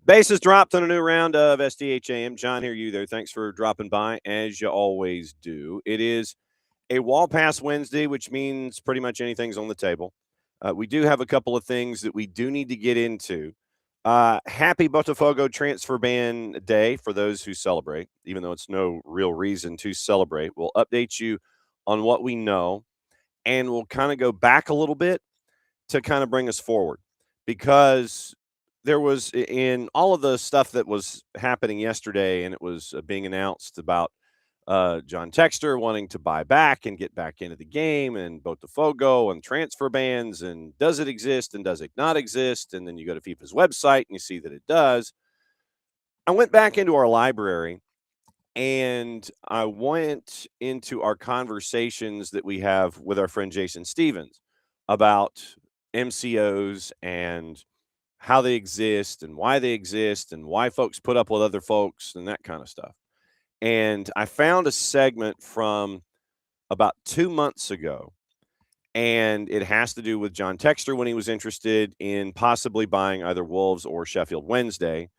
Bases dropped on a new round of SDH AM. John, here you there. Thanks for dropping by, as you always do. It is a Wall Pass Wednesday, which means pretty much anything's on the table. We do have a couple of things that we do need to get into. Happy Botafogo Transfer Ban Day for those who celebrate, even though it's no real reason to celebrate. We'll update you on what we know, and we'll kind of go back a little bit to kind of bring us forward, because there was, in all of the stuff that was happening yesterday, and it was being announced about John Textor wanting to buy back and get back into the game, and Botafogo and transfer bans, and does it exist and does it not exist? And then you go to FIFA's website and you see that it does. I went back into our library and I went into our conversations that we have with our friend Jason Stevens about MCOs and how they exist and why folks put up with other folks and that kind of stuff. And I found a segment from about 2 months ago, and it has to do with John Textor when he was interested in possibly buying either Wolves or Sheffield Wednesday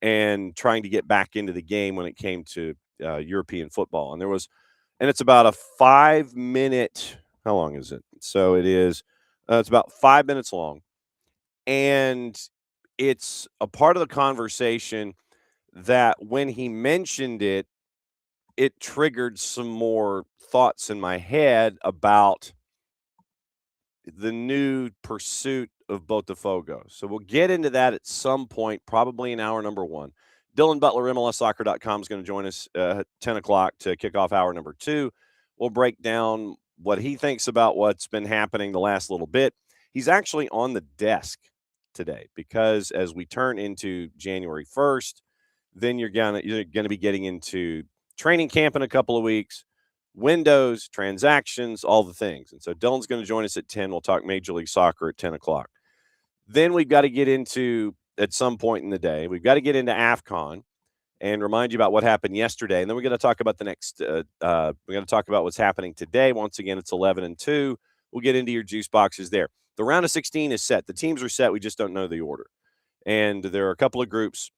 and trying to get back into the game when it came to European football. And it's about a 5-minute, how long is it? So it's about 5 minutes long. And it's a part of the conversation that when he mentioned it, it triggered some more thoughts in my head about the new pursuit of Botafogo. So we'll get into that at some point, probably in hour number one. Dylan Butler, MLSsoccer.com, is going to join us at 10 o'clock to kick off hour number two. We'll break down what he thinks about what's been happening the last little bit. He's actually on the desk today because as we turn into January 1st, then you're gonna be getting into training camp in a couple of weeks, windows, transactions, all the things. And so Dylan's going to join us at 10. We'll talk Major League Soccer at 10 o'clock. Then we've got to get into, at some point in the day, we've got to get into AFCON and remind you about what happened yesterday. And then we're going to talk about the next, we're going to talk about what's happening today. Once again, it's 11-2. We'll get into your juice boxes there. The round of 16 is set. The teams are set. We just don't know the order. And there are a couple of groups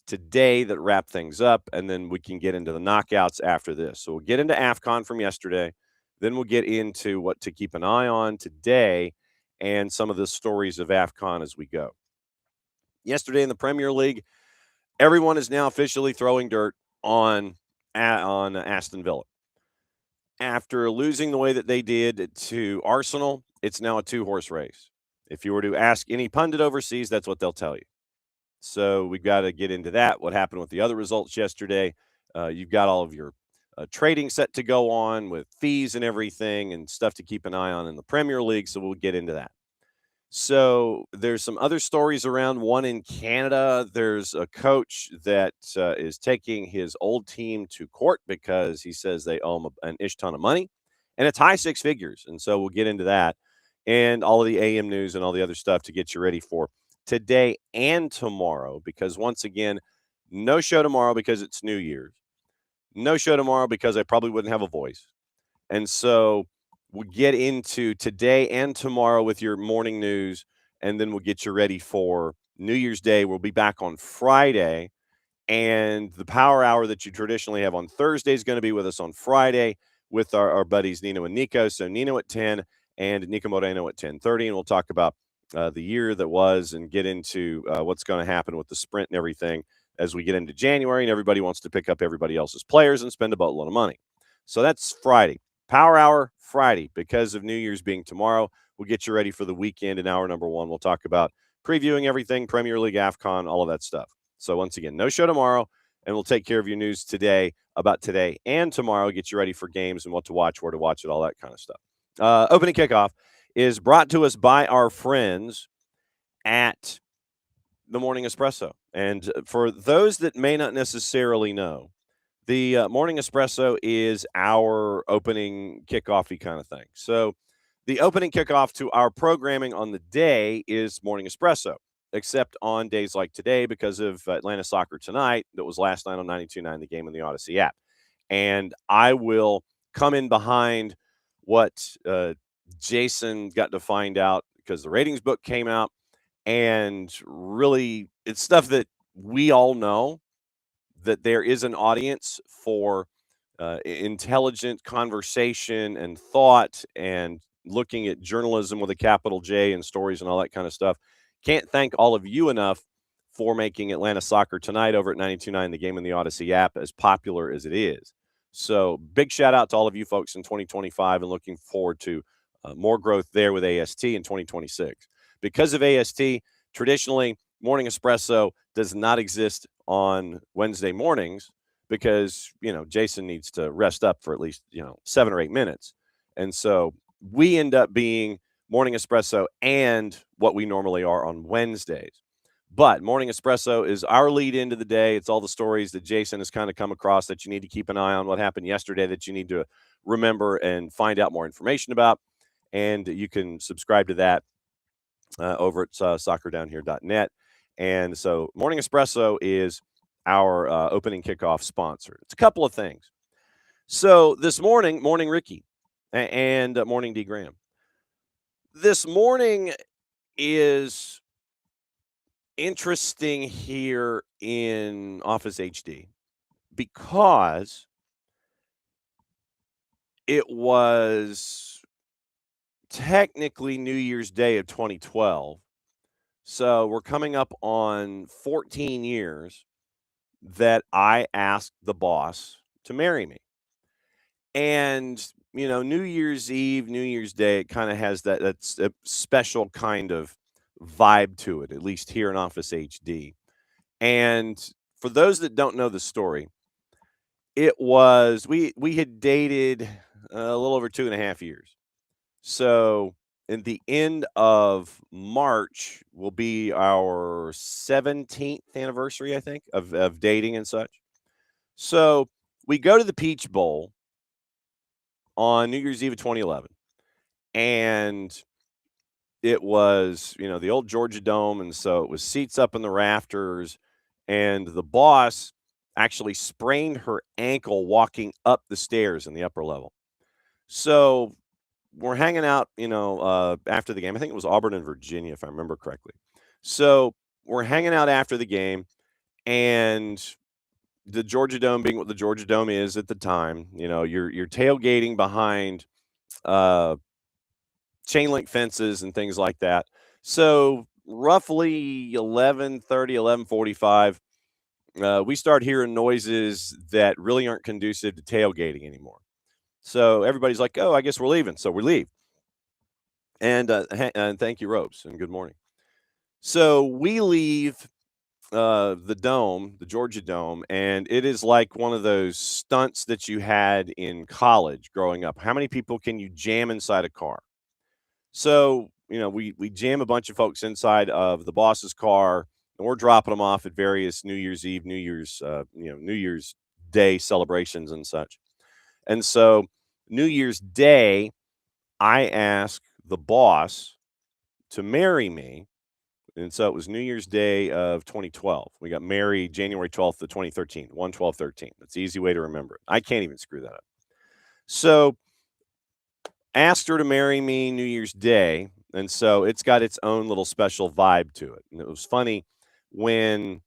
today that wrap things up, and then we can get into the knockouts after this. So we'll get into AFCON from yesterday. Then we'll get into what to keep an eye on today and some of the stories of AFCON as we go. Yesterday in the Premier League, everyone is now officially throwing dirt on Aston Villa. After losing the way that they did to Arsenal, it's now a two-horse race. If you were to ask any pundit overseas, that's what they'll tell you. So we've got to get into that, what happened with the other results yesterday. You've got all of your trading set to go on with fees and everything and stuff to keep an eye on in the Premier League, so we'll get into that. So there's some other stories around. One in Canada, there's a coach that is taking his old team to court because he says they owe him an ish ton of money, and it's high six figures. And so we'll get into that and all of the AM news and all the other stuff to get you ready for today and tomorrow, because once again, no show tomorrow because it's New Year's. No show tomorrow because I probably wouldn't have a voice. And so we'll get into today and tomorrow with your morning news, and then we'll get you ready for New Year's Day. We'll be back on Friday, and the power hour that you traditionally have on Thursday is going to be with us on Friday with our buddies Nino and Nico. So Nino at 10 and Nico Moreno at 10:30, and we'll talk about the year that was and get into what's going to happen with the sprint and everything as we get into January, and everybody wants to pick up everybody else's players and spend a boatload of money. So that's Friday. Power Hour Friday, because of New Year's being tomorrow. We'll get you ready for the weekend in hour number one. We'll talk about previewing everything, Premier League, AFCON, all of that stuff. So once again, no show tomorrow, and we'll take care of your news today about today and tomorrow, get you ready for games and what to watch, where to watch it, all that kind of stuff. Opening kickoff is brought to us by our friends at the Morning Espresso. And for those that may not necessarily know, The morning espresso is our opening kickoffy kind of thing. So the opening kickoff to our programming on the day is morning espresso, except on days like today because of Atlanta soccer tonight. That was last night on 92.9, the game in the Odyssey app. And I will come in behind what Jason got to find out because the ratings book came out. And really, it's stuff that we all know that there is an audience for intelligent conversation and thought and looking at journalism with a capital J and stories and all that kind of stuff. Can't thank all of you enough for making Atlanta Soccer Tonight over at 92.9, the game in the Odyssey app, as popular as it is. So big shout out to all of you folks in 2025 and looking forward to more growth there with AST in 2026. Because of AST, traditionally, morning espresso does not exist on Wednesday mornings because, Jason needs to rest up for at least, 7 or 8 minutes. And so we end up being morning espresso and what we normally are on Wednesdays. But morning espresso is our lead into the day. It's all the stories that Jason has kind of come across that you need to keep an eye on, what happened yesterday that you need to remember and find out more information about. And you can subscribe to that over at soccerdownhere.net. And so Morning Espresso is our opening kickoff sponsor. It's a couple of things. So this morning, morning Ricky and morning D Graham. This morning is interesting here in Office HD because it was technically New Year's Day of 2012. So we're coming up on 14 years that I asked the boss to marry me. And, New Year's Eve, New Year's Day, it kind of has that's a special kind of vibe to it, at least here in Office HD. And for those that don't know the story, it was we had dated a little over 2.5 years. So in the end of March will be our 17th anniversary, I think, of dating and such. So we go to the Peach Bowl on New Year's Eve of 2011. And it was, the old Georgia Dome. And so it was seats up in the rafters. And the boss actually sprained her ankle walking up the stairs in the upper level. So we're hanging out, after the game. I think it was Auburn and Virginia, if I remember correctly. So we're hanging out after the game, and the Georgia Dome being what the Georgia Dome is at the time, you're tailgating behind chain link fences and things like that. So roughly 11:30, 11:45, we start hearing noises that really aren't conducive to tailgating anymore. So everybody's like, "Oh, I guess we're leaving." So we leave. And thank you, Ropes, and good morning. So we leave the dome, the Georgia Dome, and it is like one of those stunts that you had in college growing up. How many people can you jam inside a car? So, we jam a bunch of folks inside of the boss's car, and we're dropping them off at various New Year's Eve, New Year's, New Year's Day celebrations and such. And so, New Year's Day, I asked the boss to marry me. And so it was New Year's Day of 2012. We got married January 12th of 2013, 1/12/13. That's the easy way to remember it. I can't even screw that up. So asked her to marry me New Year's Day. And so it's got its own little special vibe to it. And it was funny when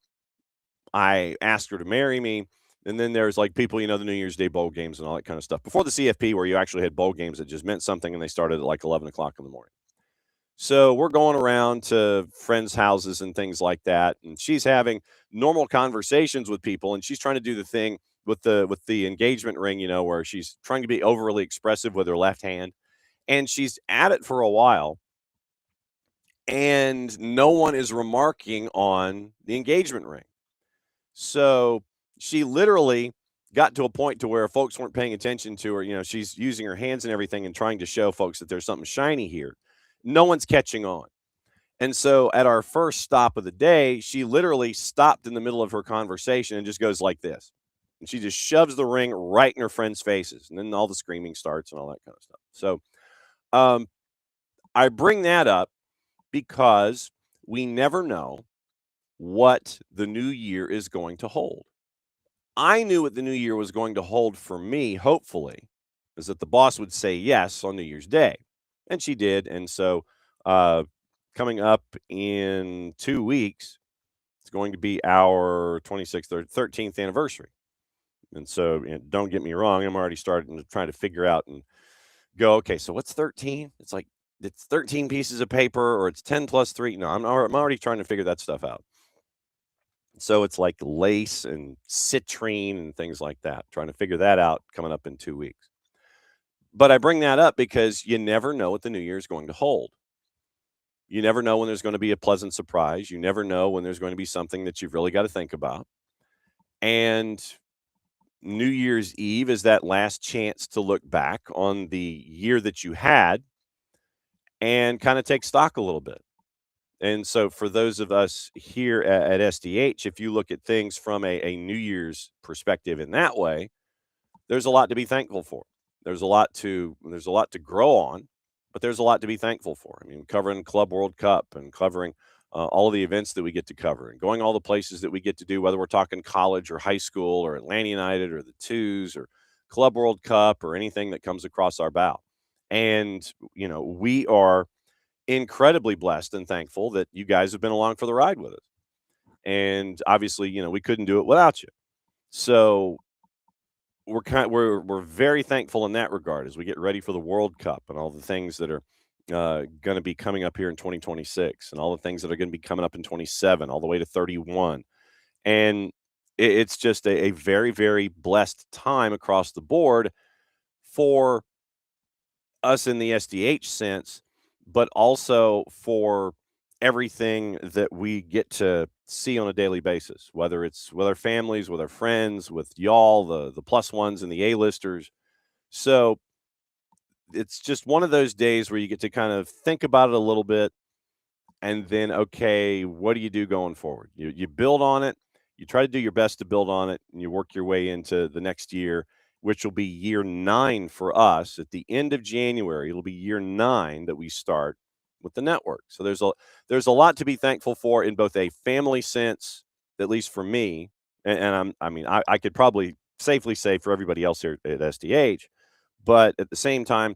I asked her to marry me. And then there's like people, the New Year's Day bowl games and all that kind of stuff. Before the CFP, where you actually had bowl games that just meant something and they started at like 11 o'clock in the morning. So we're going around to friends' houses and things like that. And she's having normal conversations with people. And she's trying to do the thing with the engagement ring, where she's trying to be overly expressive with her left hand. And she's at it for a while. And no one is remarking on the engagement ring. So she literally got to a point to where folks weren't paying attention to her. She's using her hands and everything and trying to show folks that there's something shiny here. No one's catching on. And so at our first stop of the day, she literally stopped in the middle of her conversation and just goes like this. And she just shoves the ring right in her friends' faces. And then all the screaming starts and all that kind of stuff. So I bring that up because we never know what the new year is going to hold. I knew what the new year was going to hold for me, hopefully, is that the boss would say yes on New Year's Day. And she did. And so coming up in 2 weeks, it's going to be our 26th or 13th anniversary. And so don't get me wrong, I'm already starting to try to figure out and go, okay, so what's 13? It's like it's 13 pieces of paper or it's 10 plus 3. No, I'm already trying to figure that stuff out. So it's like lace and citrine and things like that, trying to figure that out coming up in 2 weeks. But I bring that up because you never know what the new year is going to hold. You never know when there's going to be a pleasant surprise. You never know when there's going to be something that you've really got to think about. And New Year's Eve is that last chance to look back on the year that you had and kind of take stock a little bit. And so, for those of us here at SDH, if you look at things from a New Year's perspective in that way, there's a lot to be thankful for. There's a lot to grow on, but there's a lot to be thankful for. I mean, covering Club World Cup and covering all of the events that we get to cover and going all the places that we get to do, whether we're talking college or high school or Atlanta United or the Twos or Club World Cup or anything that comes across our bow. And, we are incredibly blessed and thankful that you guys have been along for the ride with us. And obviously, we couldn't do it without you. So we're very thankful in that regard as we get ready for the World Cup and all the things that are going to be coming up here in 2026 and all the things that are going to be coming up in 27 all the way to 31. And it's just a very, very blessed time across the board for us in the SDH sense, but also for everything that we get to see on a daily basis, whether it's with our families, with our friends, with y'all, the plus ones and the A-listers. So it's just one of those days where you get to kind of think about it a little bit and then, okay, what do you do going forward? You build on it. You try to do your best to build on it, and you work your way into the next year, which will be year 9 for us. At the end of January, it'll be year 9 that we start with the network. So there's a lot to be thankful for in both a family sense, at least for me, and I could probably safely say for everybody else here at SDH, but at the same time,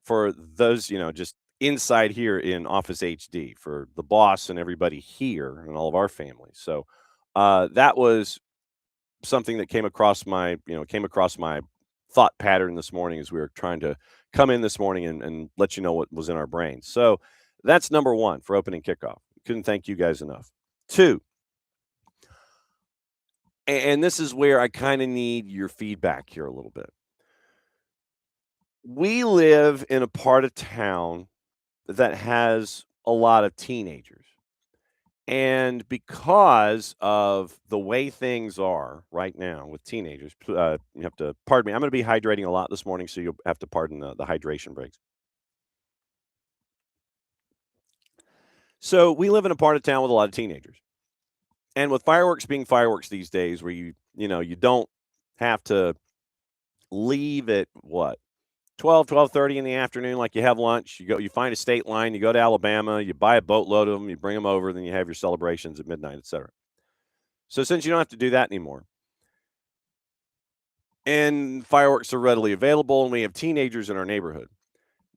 for those, just inside here in Office HD, for the boss and everybody here and all of our families. So that was something that came across my thought pattern this morning as we were trying to come in this morning and let you know what was in our brains. So that's number 1 for opening kickoff. Couldn't thank you guys enough. 2, and this is where I kind of need your feedback here a little bit. We live in a part of town that has a lot of teenagers. And because of the way things are right now with teenagers, you have to pardon me. I'm going to be hydrating a lot this morning, so you'll have to pardon the hydration breaks. So we live in a part of town with a lot of teenagers, and with fireworks being fireworks these days, where you don't have to leave at what 12:30 in the afternoon, like you have lunch. You find a state line, you go to Alabama, you buy a boatload of them, you bring them over, then you have your celebrations at midnight, etc. So since you don't have to do that anymore, and fireworks are readily available, and we have teenagers in our neighborhood,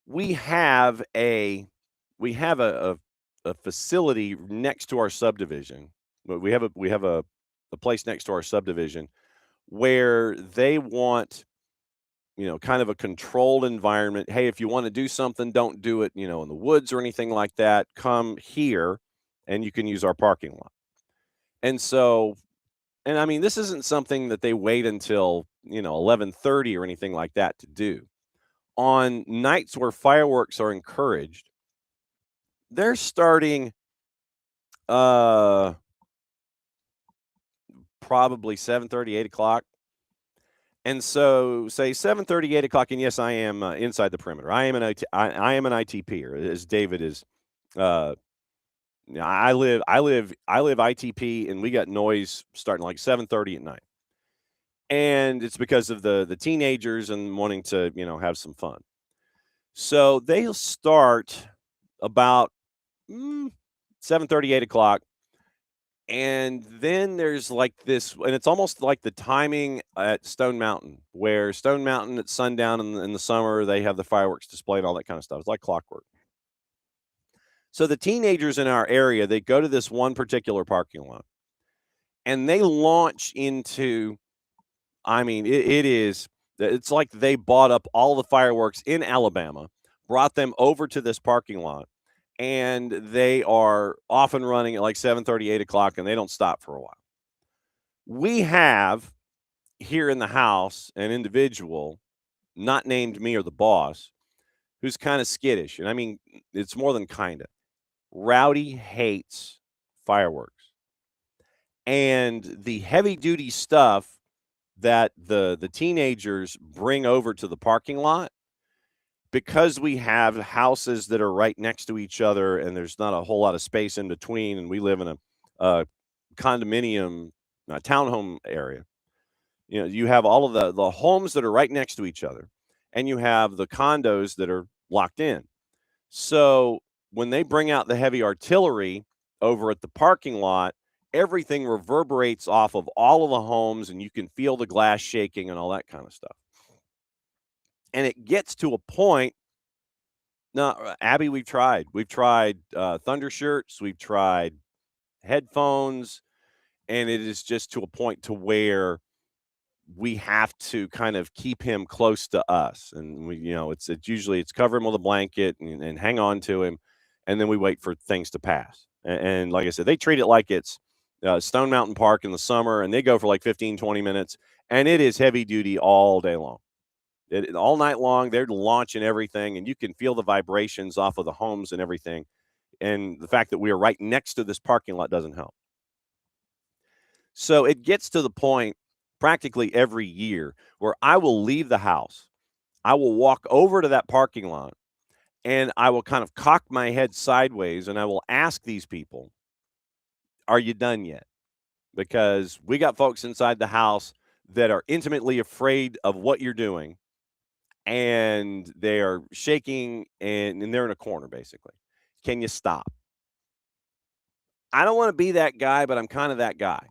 we have a facility next to our subdivision. We have a place next to our subdivision where they want kind of a controlled environment. Hey, if you want to do something, don't do it, in the woods or anything like that. Come here and you can use our parking lot. And so, and I mean, this isn't something that they wait until, 11:30 or anything like that to do. On nights where fireworks are encouraged, they're starting uh probably 7:30, 8 o'clock. And so, say 7:30, 8 o'clock, and yes, I am inside the perimeter. I am an ITP, or as David is. Uh, I live ITP, and we got noise starting like 7:30 at night. And it's because of the teenagers and wanting to, have some fun. So they'll start about 7:30, 8 o'clock. And then there's like this, and it's almost like the timing at Stone Mountain, where Stone Mountain at sundown in the summer, they have the fireworks display and all that kind of stuff. It's like clockwork. So the teenagers in our area, they go to this one particular parking lot and they launch into, I mean, it's like they bought up all the fireworks in Alabama, brought them over to this parking lot, and they are off and running at like 7:30, 8 o'clock, and they don't stop for a while. We have here in the house an individual, not named me or the boss, who's kind of skittish. And I mean, it's more than kind of. Rowdy hates fireworks. And the heavy duty stuff that the teenagers bring over to the parking lot, because we have houses that are right next to each other and there's not a whole lot of space in between, and we live in a condominium, townhome area. You have all of the homes that are right next to each other, and you have the condos that are locked in. So when they bring out the heavy artillery over at the parking lot, everything reverberates off of all of the homes, and you can feel the glass shaking and all that kind of stuff. And it gets to a point. Now, Abby, we've tried. We've tried thunder shirts. We've tried headphones, and it is just to a point to where we have to kind of keep him close to us. And it's usually cover him with a blanket and hang on to him. And then we wait for things to pass. And like I said, they treat it like it's Stone Mountain Park in the summer, and they go for like 15, 20 minutes, and it is heavy duty all day long. All night long, they're launching everything, and you can feel the vibrations off of the homes and everything. And the fact that we are right next to this parking lot doesn't help. So it gets to the point practically every year where I will leave the house. I will walk over to that parking lot, and I will kind of cock my head sideways, and I will ask these people, "Are you done yet?" Because we got folks inside the house that are intimately afraid of what you're doing, and they are shaking, and they're in a corner basically. Can you stop? I don't want to be that guy, but I'm kind of that guy.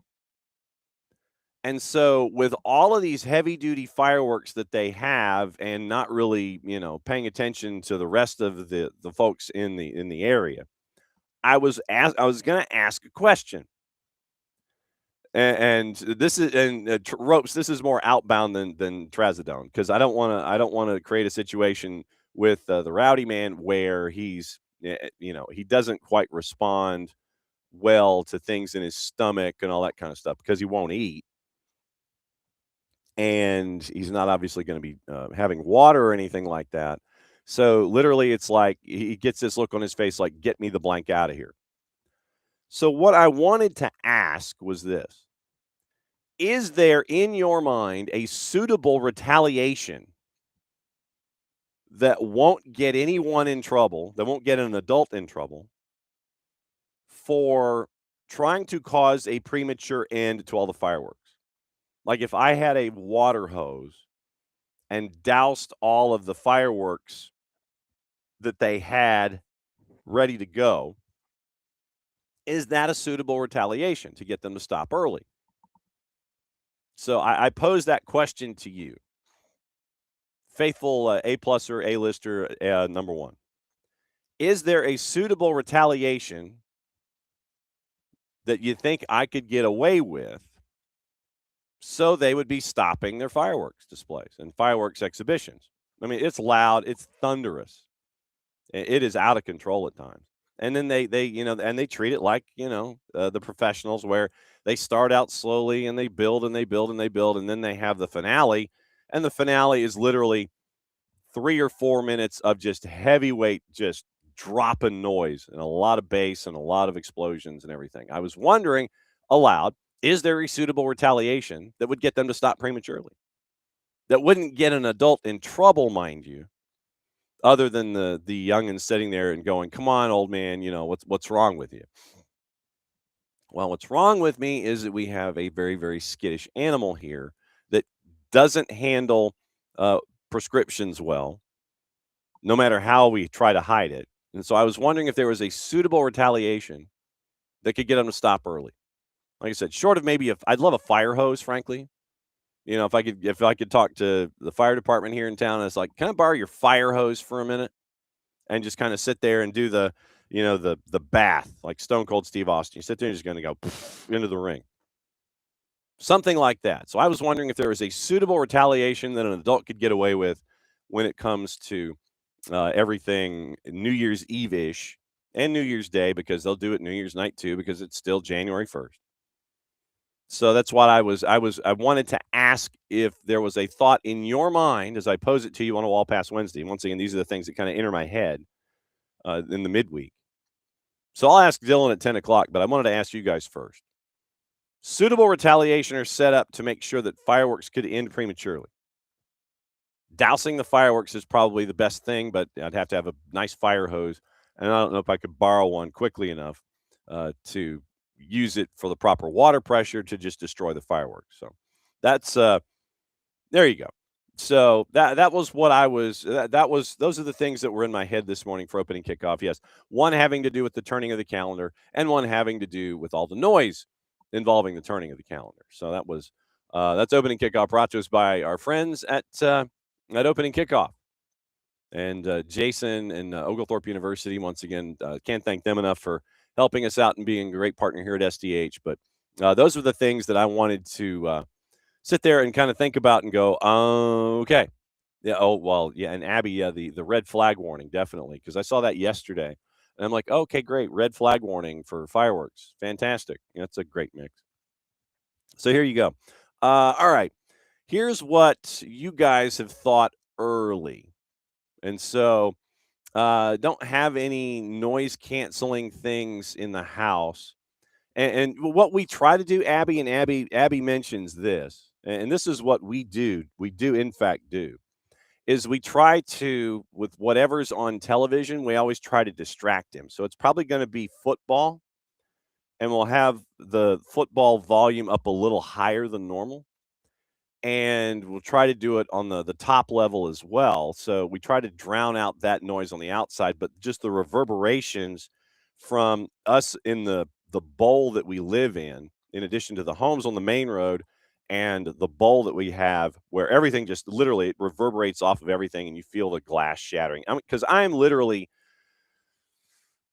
And so with all of these heavy duty fireworks that they have, and not really, paying attention to the rest of the folks in the area, I was going to ask a question. And this is ropes. This is more outbound than Trazodone, because I don't want to create a situation with the rowdy man where he doesn't quite respond well to things in his stomach and all that kind of stuff, because he won't eat. And he's not obviously going to be having water or anything like that. So literally, it's like he gets this look on his face like, "Get me the blank out of here." So what I wanted to ask was this: is there in your mind a suitable retaliation that won't get anyone in trouble, that won't get an adult in trouble, for trying to cause a premature end to all the fireworks? Like if I had a water hose and doused all of the fireworks that they had ready to go, is that a suitable retaliation to get them to stop early? So I pose that question to you, faithful A-pluser, A-lister, number one. Is there a suitable retaliation that you think I could get away with so they would be stopping their fireworks displays and fireworks exhibitions? I mean, it's loud, it's thunderous. It is out of control at times. And then they and they treat it like, the professionals, where they start out slowly and they build and they build and they build, and then they have the finale, and the finale is literally 3 or 4 minutes of just heavyweight, just dropping noise and a lot of bass and a lot of explosions and everything. I was wondering aloud, is there a suitable retaliation that would get them to stop prematurely? That wouldn't get an adult in trouble, mind you, other than the youngins sitting there and going, "Come on, old man, what's wrong with you?" Well, what's wrong with me is that we have a very, very skittish animal here that doesn't handle prescriptions well, no matter how we try to hide it. And so I was wondering if there was a suitable retaliation that could get them to stop early. Like I said, short of maybe I'd love a fire hose, frankly. If I could talk to the fire department here in town, and it's like, can I borrow your fire hose for a minute and just kind of sit there and do the bath like Stone Cold Steve Austin. You sit there and just going to go into the ring, something like that. So I was wondering if there was a suitable retaliation that an adult could get away with when it comes to everything New Year's Eve ish and New Year's Day, because they'll do it New Year's night too, because it's still January 1st. So that's what I wanted to ask if there was a thought in your mind as I pose it to you on a Wall Pass Wednesday. Once again, these are the things that kind of enter my head in the midweek. So I'll ask Dylan at 10 o'clock, but I wanted to ask you guys first. Suitable retaliation are set up to make sure that fireworks could end prematurely. Dousing the fireworks is probably the best thing, but I'd have to have a nice fire hose, and I don't know if I could borrow one quickly enough to use it for the proper water pressure to just destroy the fireworks. So that's there you go. So that was what I was that was those are the things that were in my head this morning for opening kickoff. Yes, one having to do with the turning of the calendar, and one having to do with all the noise involving the turning of the calendar. So that's opening kickoff, brought to us by our friends at opening kickoff. And Jason and Oglethorpe University, once again, can't thank them enough for helping us out and being a great partner here at SDH. But those are the things that I wanted to sit there and kind of think about and go, okay. Yeah. Oh, well, yeah. And Abby, yeah, the red flag warning, definitely. Because I saw that yesterday. And I'm like, okay, great. Red flag warning for fireworks. Fantastic. That's a great mix. So here you go. All right. Here's what you guys have thought early. And so don't have any noise canceling things in the house. And what we try to do, Abby mentions this, and this is what we do. We do, in fact, do is we try to, with whatever's on television, we always try to distract him. So it's probably going to be football, and we'll have the football volume up a little higher than normal. And we'll try to do it on the top level as well. So we try to drown out that noise on the outside, but just the reverberations from us in the bowl that we live in addition to the homes on the main road and the bowl that we have where everything just literally it reverberates off of everything and you feel the glass shattering. Because I'm literally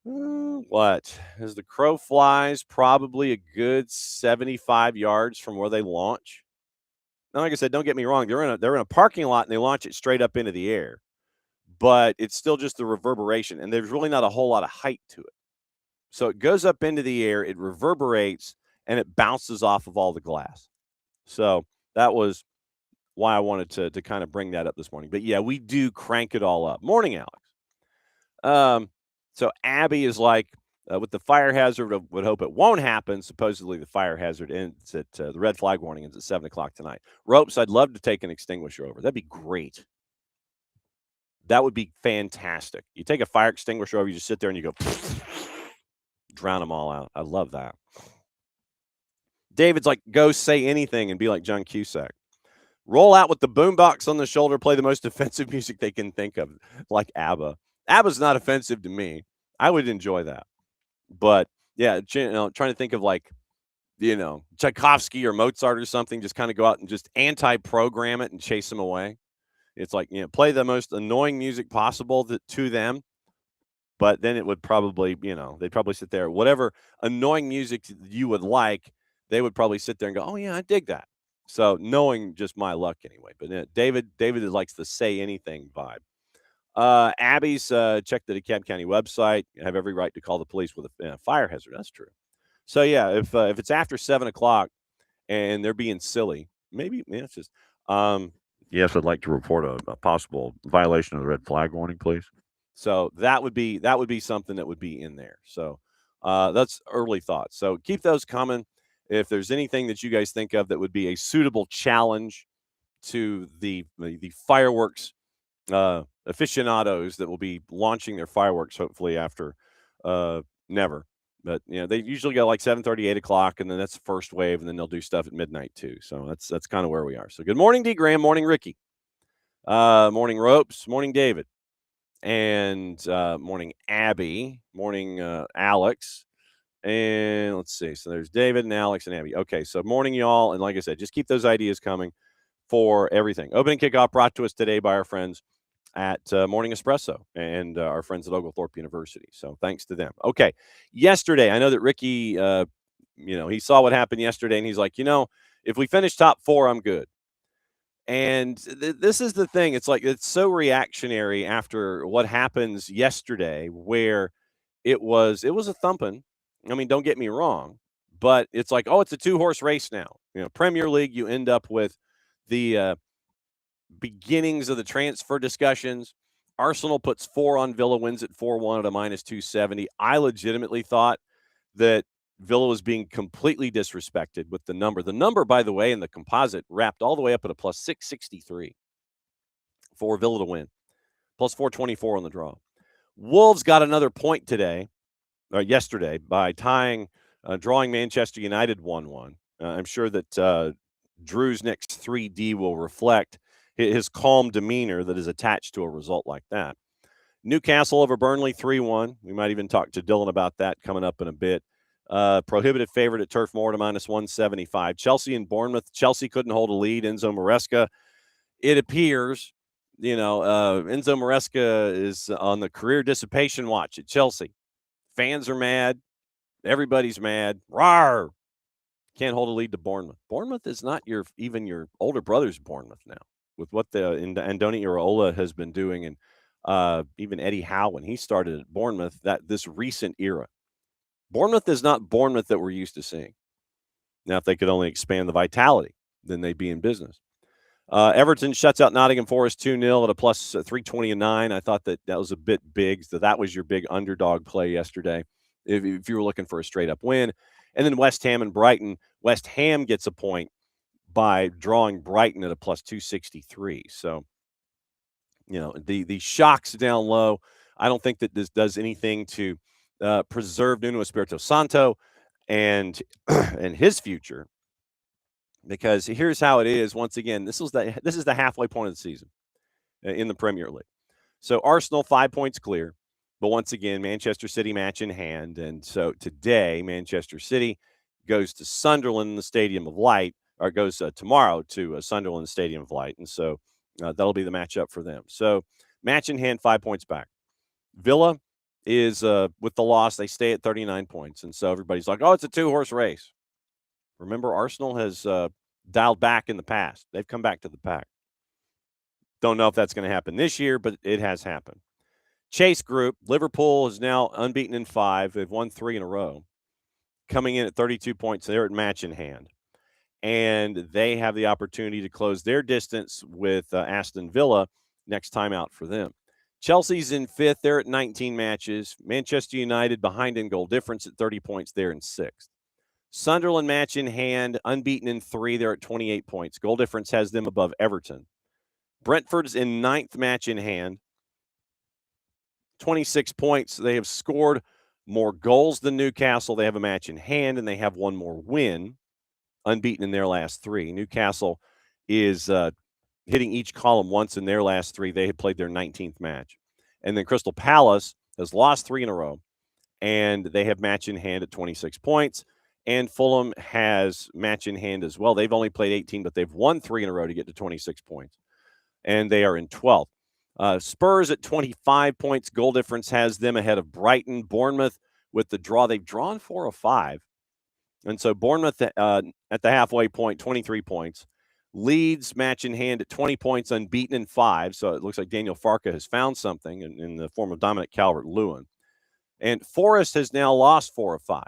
what as the crow flies, probably a good 75 yards from where they launch. Now, like I said, don't get me wrong. They're in a parking lot and they launch it straight up into the air, but it's still just the reverberation, and there's really not a whole lot of height to it. So it goes up into the air, it reverberates, and it bounces off of all the glass. So that was why I wanted to kind of bring that up this morning. But yeah, we do crank it all up. Morning, Alex. So Abby is like, with the fire hazard, would hope it won't happen. Supposedly, the fire hazard ends at the red flag warning ends at 7 o'clock tonight. Ropes, I'd love to take an extinguisher over. That'd be great. That would be fantastic. You take a fire extinguisher over, you just sit there and you go, drown them all out. I love that. David's like, go say anything and be like John Cusack. Roll out with the boombox on the shoulder, play the most offensive music they can think of, like ABBA. ABBA's not offensive to me. I would enjoy that. But yeah, trying to think of like, Tchaikovsky or Mozart or something, just kind of go out and just anti-program it and chase them away. It's like, play the most annoying music possible to them. But then it would probably, they'd probably sit there, whatever annoying music you would like, they would probably sit there and go, oh yeah, I dig that. So knowing just my luck anyway. But David likes the say anything vibe. Abby's check the DeKalb County website. You have every right to call the police with a fire hazard. That's true. So yeah, if it's after 7 o'clock and they're being silly, maybe it's just. Yes, I'd like to report a possible violation of the red flag warning, please. So that would be something that would be in there. So that's early thoughts. So keep those coming. If there's anything that you guys think of that would be a suitable challenge to the fireworks aficionados that will be launching their fireworks hopefully after never. But, they usually go like 7:30, 8 o'clock, and then that's the first wave, and then they'll do stuff at midnight too. So that's kind of where we are. So good morning, D. Graham. Morning, Ricky. Morning, Ropes. Morning, David. And morning, Abby. Morning, Alex. And let's see. So there's David and Alex and Abby. Okay, so morning, y'all. And like I said, just keep those ideas coming for everything. Opening kickoff brought to us today by our friends at Morning Espresso and our friends at Oglethorpe University. So thanks to them. Okay, yesterday, I know that Ricky, he saw what happened yesterday, and he's like, if we finish top 4, I'm good. And this is the thing. It's like it's so reactionary after what happens yesterday, where it was a thumping. I mean, don't get me wrong, but it's like, oh, it's a 2-horse race now. Premier League, you end up with the beginnings of the transfer discussions. Arsenal puts 4 on Villa, wins at 4-1 at a -270. I legitimately thought that Villa was being completely disrespected with the number. The number, by the way, in the composite wrapped all the way up at a plus 663 for Villa to win, plus 424 on the draw. Wolves got another point yesterday, by drawing Manchester United 1-1. I'm sure that Drew's next 3D will reflect his calm demeanor that is attached to a result like that. Newcastle over Burnley 3-1. We might even talk to Dylan about that coming up in a bit. Prohibitive favorite at Turf Moor to -175. Chelsea and Bournemouth. Chelsea couldn't hold a lead. Enzo Maresca. It appears, Enzo Maresca is on the career dissipation watch at Chelsea. Fans are mad. Everybody's mad. Rawr! Can't hold a lead to Bournemouth. Bournemouth is not even your older brother's Bournemouth now, with what the Andoni Iraola has been doing, and even Eddie Howe when he started at Bournemouth. This recent era, Bournemouth is not Bournemouth that we're used to seeing. Now, if they could only expand the vitality, then they'd be in business. Everton shuts out Nottingham Forest 2-0 at a plus 329. I thought that was a bit big. So that was your big underdog play yesterday, if you were looking for a straight-up win. And then West Ham and Brighton. West Ham gets a point by drawing Brighton at a plus 263. So, the shocks down low. I don't think that this does anything to preserve Nuno Espirito Santo and his future. Because here's how it is. Once again, this is the halfway point of the season in the Premier League. So Arsenal 5 points clear, but once again, Manchester City match in hand. And so today, Manchester City goes to Sunderland in the Stadium of Light, or goes tomorrow to Sunderland Stadium of Light. And so that'll be the matchup for them. So match in hand, 5 points back. Villa is, with the loss, they stay at 39 points. And so everybody's like, oh, it's a 2-horse race. Remember, Arsenal has dialed back in the past. They've come back to the pack. Don't know if that's going to happen this year, but it has happened. Chase Group, Liverpool is now unbeaten in 5. They've won 3 in a row. Coming in at 32 points. They're at match in hand. And they have the opportunity to close their distance with Aston Villa next time out for them. Chelsea's in 5th. They're at 19 matches. Manchester United behind in goal difference at 30 points. They're in 6th. Sunderland match in hand, unbeaten in 3. They're at 28 points. Goal difference has them above Everton. Brentford's in 9th match in hand, 26 points. They have scored more goals than Newcastle. They have a match in hand, and they have one more win, unbeaten in their last 3. Newcastle is hitting each column once in their last 3. They had played their 19th match. And then Crystal Palace has lost 3 in a row, and they have match in hand at 26 points. And Fulham has match in hand as well. They've only played 18, but they've won 3 in a row to get to 26 points. And they are in 12th. Spurs at 25 points. Goal difference has them ahead of Brighton. Bournemouth with the draw. They've drawn 4 of 5. And so Bournemouth at the halfway point, 23 points. Leeds match in hand at 20 points, unbeaten in 5. So it looks like Daniel Farke has found something in the form of Dominic Calvert-Lewin. And Forest has now lost 4 of 5.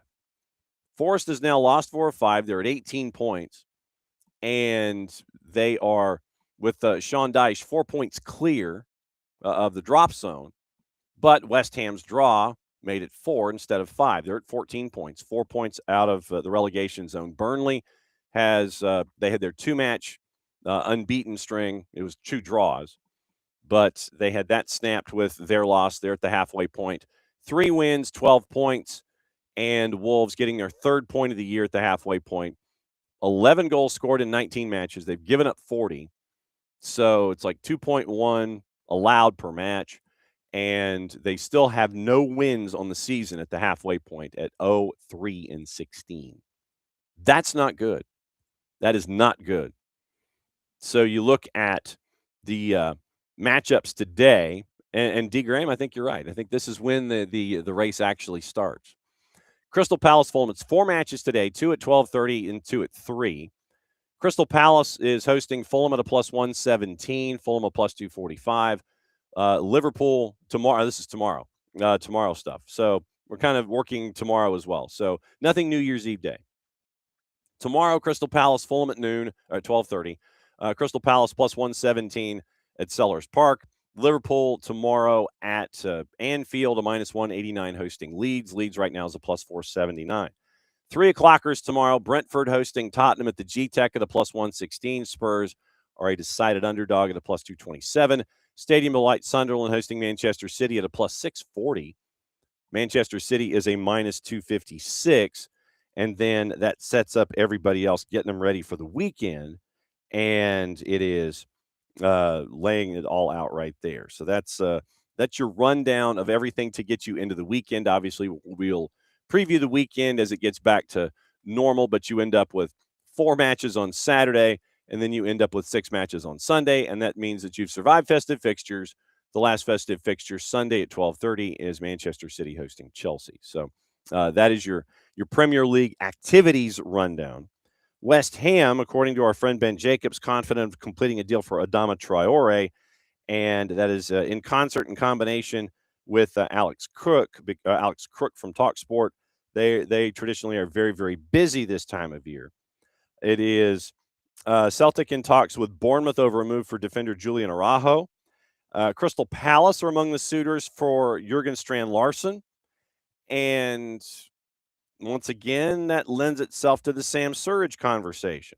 Forest has now lost 4 of 5. They're at 18 points. And they are, with Sean Dyche, 4 points clear of the drop zone. But West Ham's draw made it 4 instead of 5. They're at 14 points, 4 points out of the relegation zone. Burnley has, they had their 2-match unbeaten string. It was 2 draws. But they had that snapped with their loss. They're at the halfway point. 3 wins, 12 points. and Wolves getting their third point of the year at the halfway point. 11 goals scored in 19 matches. They've given up 40. So it's like 2.1 allowed per match. And they still have no wins on the season at the halfway point at 0-3-16. That's not good. That is not good. So you look at the matchups today, and D. Graham, I think you're right. I think this is when the race actually starts. Crystal Palace Fulham, it's 4 matches today, 2 at 12:30 and 2 at 3. Crystal Palace is hosting Fulham at a plus 117, Fulham a plus 245. Liverpool tomorrow. This is tomorrow. Tomorrow stuff. So we're kind of working tomorrow as well. So nothing New Year's Eve day. Tomorrow, Crystal Palace, Fulham at noon or at 12:30. Crystal Palace plus 117 at Sellers Park. Liverpool tomorrow at Anfield, a minus 189 hosting Leeds. Leeds right now is a plus 479. 3 o'clockers tomorrow. Brentford hosting Tottenham at the G-Tech at a plus 116. Spurs are a decided underdog at a plus 227. Stadium of Light Sunderland hosting Manchester City at a plus 640. Manchester City is a minus 256. And then that sets up everybody else, getting them ready for the weekend. And it is laying it all out right there. So that's your rundown of everything to get you into the weekend. Obviously, we'll preview the weekend as it gets back to normal, but you end up with 4 matches on Saturday, and then you end up with 6 matches on Sunday, and that means that you've survived festive fixtures. The last festive fixture Sunday at 12:30 is Manchester City hosting Chelsea. So that is your Premier League activities rundown. West Ham, according to our friend Ben Jacobs, confident of completing a deal for Adama Traore, and that is in concert and combination with Alex Crook from TalkSport. They traditionally are very, very busy this time of year. It is Celtic in talks with Bournemouth over a move for defender Julian Araujo. Crystal Palace are among the suitors for Jurgen Strand-Larsen. And once again, that lends itself to the Sam Surridge conversation.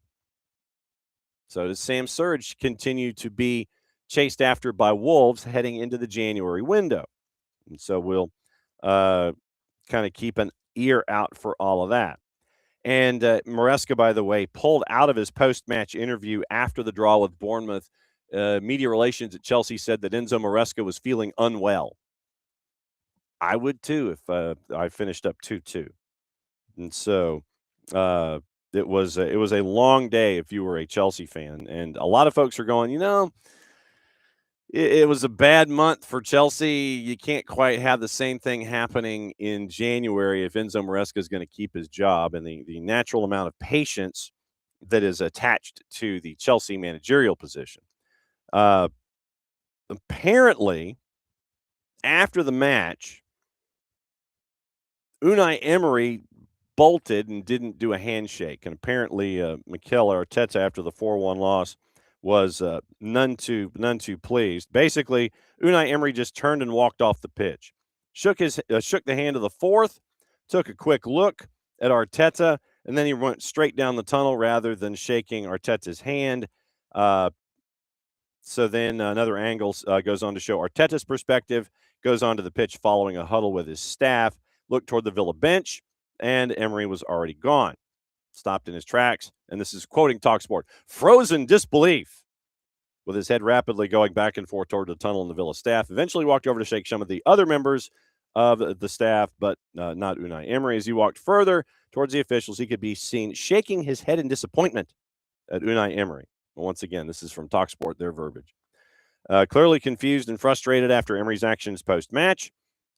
So does Sam Surridge continue to be chased after by Wolves heading into the January window? And so we'll kind of keep an ear out for all of that. And Maresca, by the way, pulled out of his post-match interview after the draw with Bournemouth. Media relations at Chelsea said that Enzo Maresca was feeling unwell. I would too if I finished up 2-2. And so it was a long day if you were a Chelsea fan. And a lot of folks are going, it was a bad month for Chelsea. You can't quite have the same thing happening in January if Enzo Maresca is going to keep his job, and the natural amount of patience that is attached to the Chelsea managerial position. Apparently, after the match, Unai Emery bolted and didn't do a handshake. And apparently, Mikel Arteta, after the 4-1 loss, was none too pleased. Basically, Unai Emery just turned and walked off the pitch, shook the hand of the fourth, took a quick look at Arteta, and then he went straight down the tunnel rather than shaking Arteta's hand. So then another angle goes on to show Arteta's perspective, goes onto the pitch following a huddle with his staff, looked toward the Villa bench, and Emery was already gone. Stopped in his tracks, and this is quoting TalkSport, frozen disbelief, with his head rapidly going back and forth toward the tunnel and the Villa staff. Eventually walked over to shake some of the other members of the staff, but not Unai Emery. As he walked further towards the officials, he could be seen shaking his head in disappointment at Unai Emery. Once again, this is from TalkSport, their verbiage. Clearly confused and frustrated after Emery's actions post-match.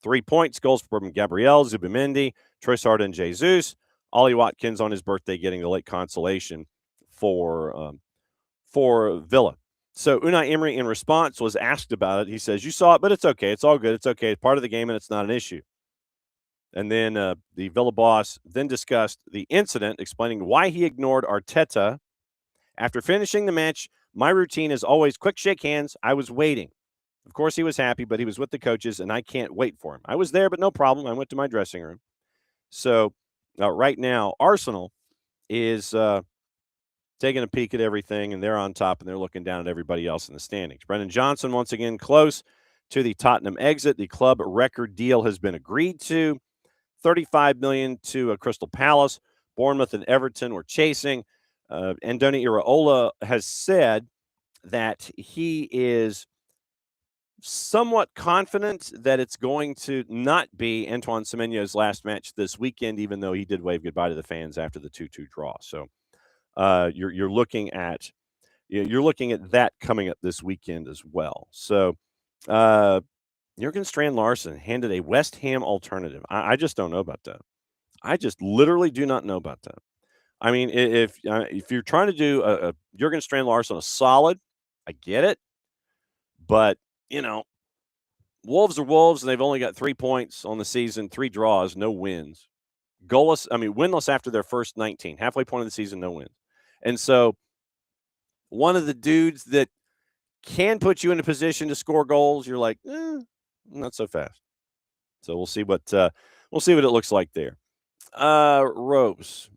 3 points, goals from Gabriel, Zubimendi, Trossard, and Jesus. Ollie Watkins on his birthday getting the late consolation for Villa. So Unai Emery, in response, was asked about it. He says, "You saw it, but it's okay. It's all good. It's okay. It's part of the game, and it's not an issue." And then the Villa boss then discussed the incident, explaining why he ignored Arteta. After finishing the match, my routine is always quick shake hands. I was waiting. Of course, he was happy, but he was with the coaches, and I can't wait for him. I was there, but no problem. I went to my dressing room. So right now, Arsenal is taking a peek at everything, and they're on top, and they're looking down at everybody else in the standings. Brendan Johnson, once again, close to the Tottenham exit. The club record deal has been agreed to. $35 million to Crystal Palace. Bournemouth and Everton were chasing. Andoni Iraola has said that he is somewhat confident that it's going to not be Antoine Semenyo's last match this weekend, even though he did wave goodbye to the fans after the 2-2 draw. So you're looking at that coming up this weekend as well. So Jurgen Strand-Larsen handed a West Ham alternative. I just don't know about that. I just literally do not know about that. I mean, if you're trying to do a Jurgen Strand-Larsen a solid, I get it. But, Wolves are Wolves, and they've only got 3 points on the season, 3 draws, no wins. Winless after their first 19. Halfway point of the season, no wins. And so one of the dudes that can put you in a position to score goals, you're like, not so fast. So we'll see what it looks like there. Ropes,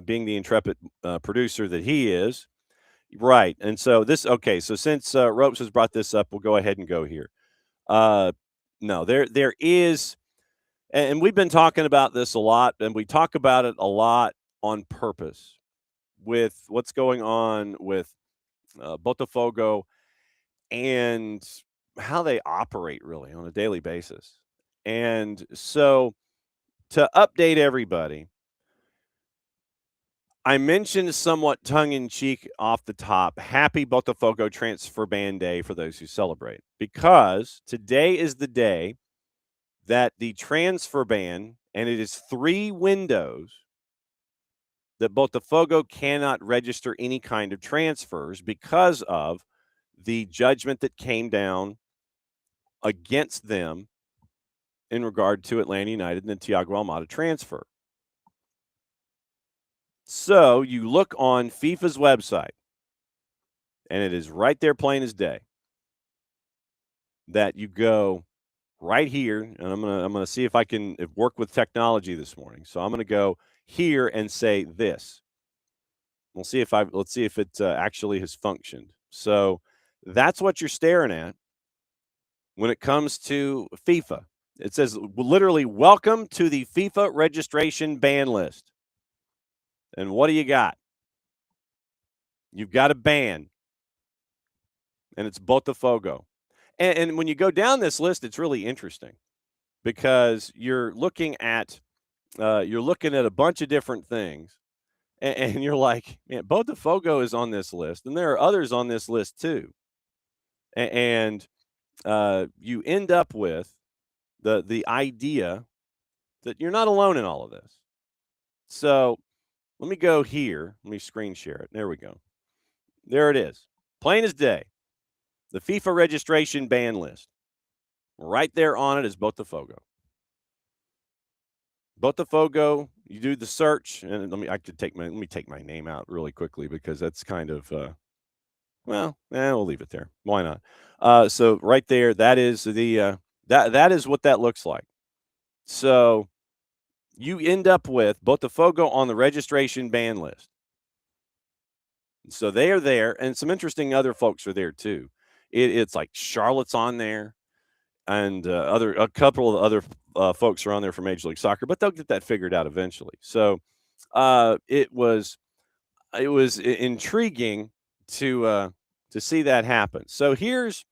being the intrepid producer that he is, right? And so so since Ropes has brought this up, we'll go ahead and go here. No, there is, and we've been talking about this a lot, and we talk about it a lot on purpose with what's going on with Botafogo and how they operate really on a daily basis. And so to update everybody, I mentioned somewhat tongue-in-cheek off the top, happy Botafogo transfer ban day for those who celebrate, because today is the day that the transfer ban, and it is 3 windows that Botafogo cannot register any kind of transfers because of the judgment that came down against them in regard to Atlanta United and the Thiago Almada transfer. So you look on FIFA's website, and it is right there plain as day that you go right here, and I'm gonna see if I can work with technology this morning. So I'm gonna go here and say this. Let's see if it actually has functioned. So that's what you're staring at when it comes to FIFA. It says literally, "Welcome to the FIFA registration ban list." And what do you got? You've got a ban, and it's Botafogo. And when you go down this list, it's really interesting because you're looking at a bunch of different things, and you're like, man, Botafogo is on this list, and there are others on this list too. And you end up with the idea that you're not alone in all of this. So let me go here. Let me screen share it. There we go. There it is. Plain as day. The FIFA registration ban list. Right there on it is Botafogo. Botafogo, you do the search, and let me take my name out really quickly because that's kind of we'll leave it there. Why not? So right there, that is that is what that looks like. So you end up with Botafogo on the registration ban list. So they are there, and some interesting other folks are there too. It's like Charlotte's on there, and a couple of other folks are on there for Major League Soccer, but they'll get that figured out eventually. So it was intriguing to see that happen. So here's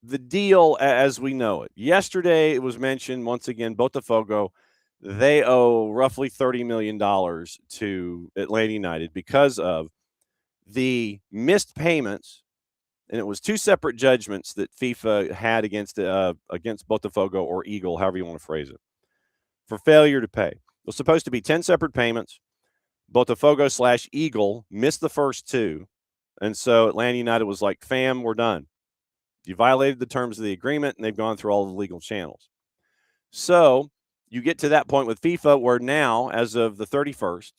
the deal as we know it. Yesterday, it was mentioned once again, Botafogo, they owe roughly $30 million to Atlanta United because of the missed payments, and it was 2 separate judgments that FIFA had against Botafogo or Eagle, however you want to phrase it, for failure to pay. It was supposed to be 10 separate payments. Botafogo/Eagle missed the first 2, and so Atlanta United was like, fam, we're done. You violated the terms of the agreement, and they've gone through all the legal channels. So you get to that point with FIFA where now, as of the 31st,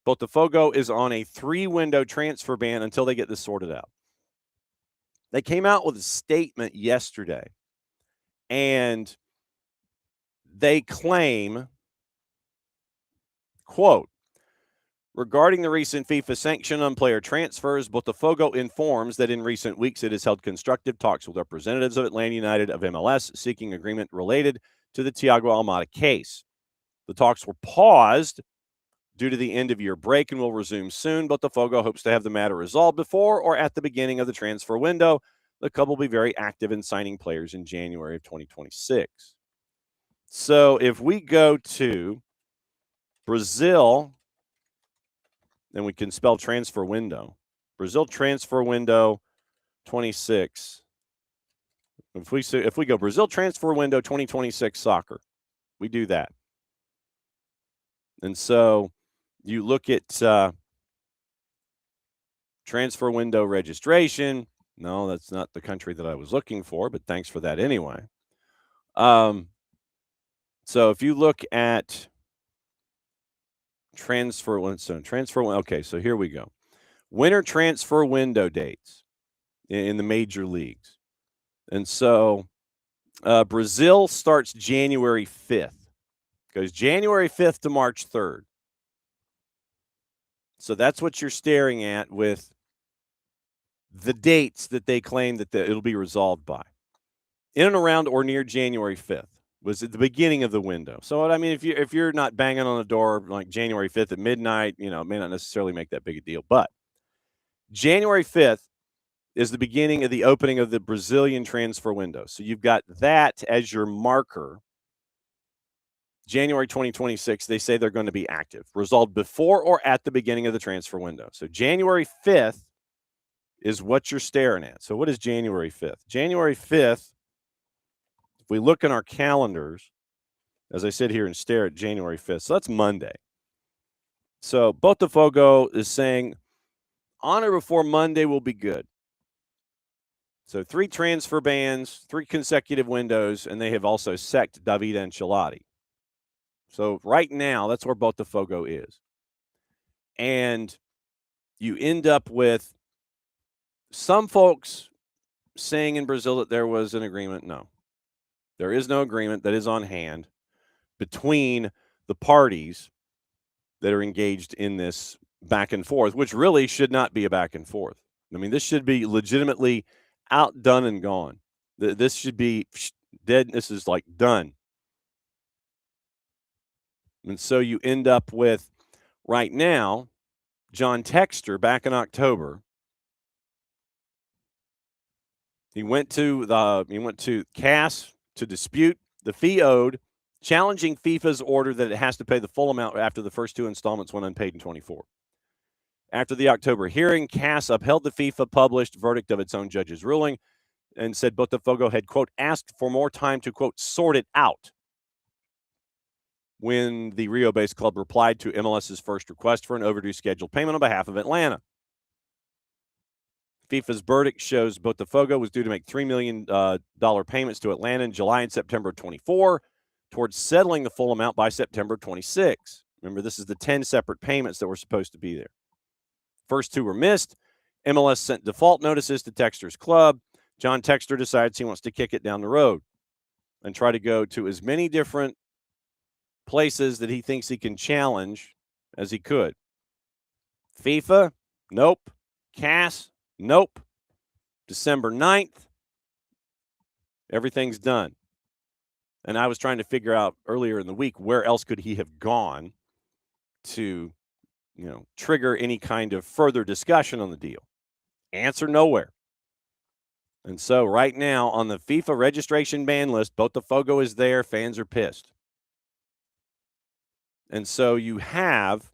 Botafogo is on a 3-window transfer ban until they get this sorted out. They came out with a statement yesterday, and they claim, quote, regarding the recent FIFA sanction on player transfers, Botafogo informs that in recent weeks it has held constructive talks with representatives of Atlanta United of MLS seeking agreement related to the Thiago Almada case. The talks were paused due to the end-of-year break and will resume soon. Botafogo hopes to have the matter resolved before or at the beginning of the transfer window. The club will be very active in signing players in January of 2026. So if we go to Brazil, then we can spell transfer window. Brazil transfer window 26. If we go Brazil transfer window 2026 soccer, we do that. And so you look at transfer window registration. No, that's not the country that I was looking for, but thanks for that anyway. So if you look at transfer window, okay, so here we go. Winter transfer window dates in the major leagues. And so Brazil starts January 5th. Goes January 5th to March 3rd. So that's what you're staring at with the dates that they claim that it'll be resolved by. In and around or near January 5th was at the beginning of the window. So, I mean, if you're not banging on the door like January 5th at midnight, it may not necessarily make that big a deal. But January 5th is the beginning of the opening of the Brazilian transfer window. So you've got that as your marker. January 2026, they say they're going to be active, resolved before or at the beginning of the transfer window. So January 5th is what you're staring at. So what is January 5th? January 5th, if we look in our calendars, as I sit here and stare at January 5th, so that's Monday. So Botafogo is saying on or before Monday will be good. So 3 transfer bans, 3 consecutive windows, and they have also sacked David Ancelotti. So right now, that's where Botafogo is. And you end up with some folks saying in Brazil that there was an agreement. No, there is no agreement that is on hand between the parties that are engaged in this back and forth, which really should not be a back and forth. I mean, this should be legitimately outdone and gone. This should be dead. This is like done. And so you end up with, right now, John Textor back in October. He went to CAS to dispute the fee owed, challenging FIFA's order that it has to pay the full amount after the first 2 installments went unpaid in 24. After the October hearing, CAS upheld the FIFA published verdict of its own judge's ruling and said Botafogo had, quote, asked for more time to, quote, sort it out, when the Rio-based club replied to MLS's first request for an overdue scheduled payment on behalf of Atlanta. FIFA's verdict shows Botafogo was due to make $3 million payments to Atlanta in July and September of 24 towards settling the full amount by September 26. Remember, this is the 10 separate payments that were supposed to be there. First 2 were missed. MLS sent default notices to Textor's club. John Textor decides he wants to kick it down the road and try to go to as many different places that he thinks he can challenge as he could. FIFA, nope. CAS, nope. December 9th, everything's done. And I was trying to figure out earlier in the week where else could he have gone to, trigger any kind of further discussion on the deal. Answer, nowhere. And so right now on the FIFA registration ban list, Botafogo is there. Fans are pissed. And so you have,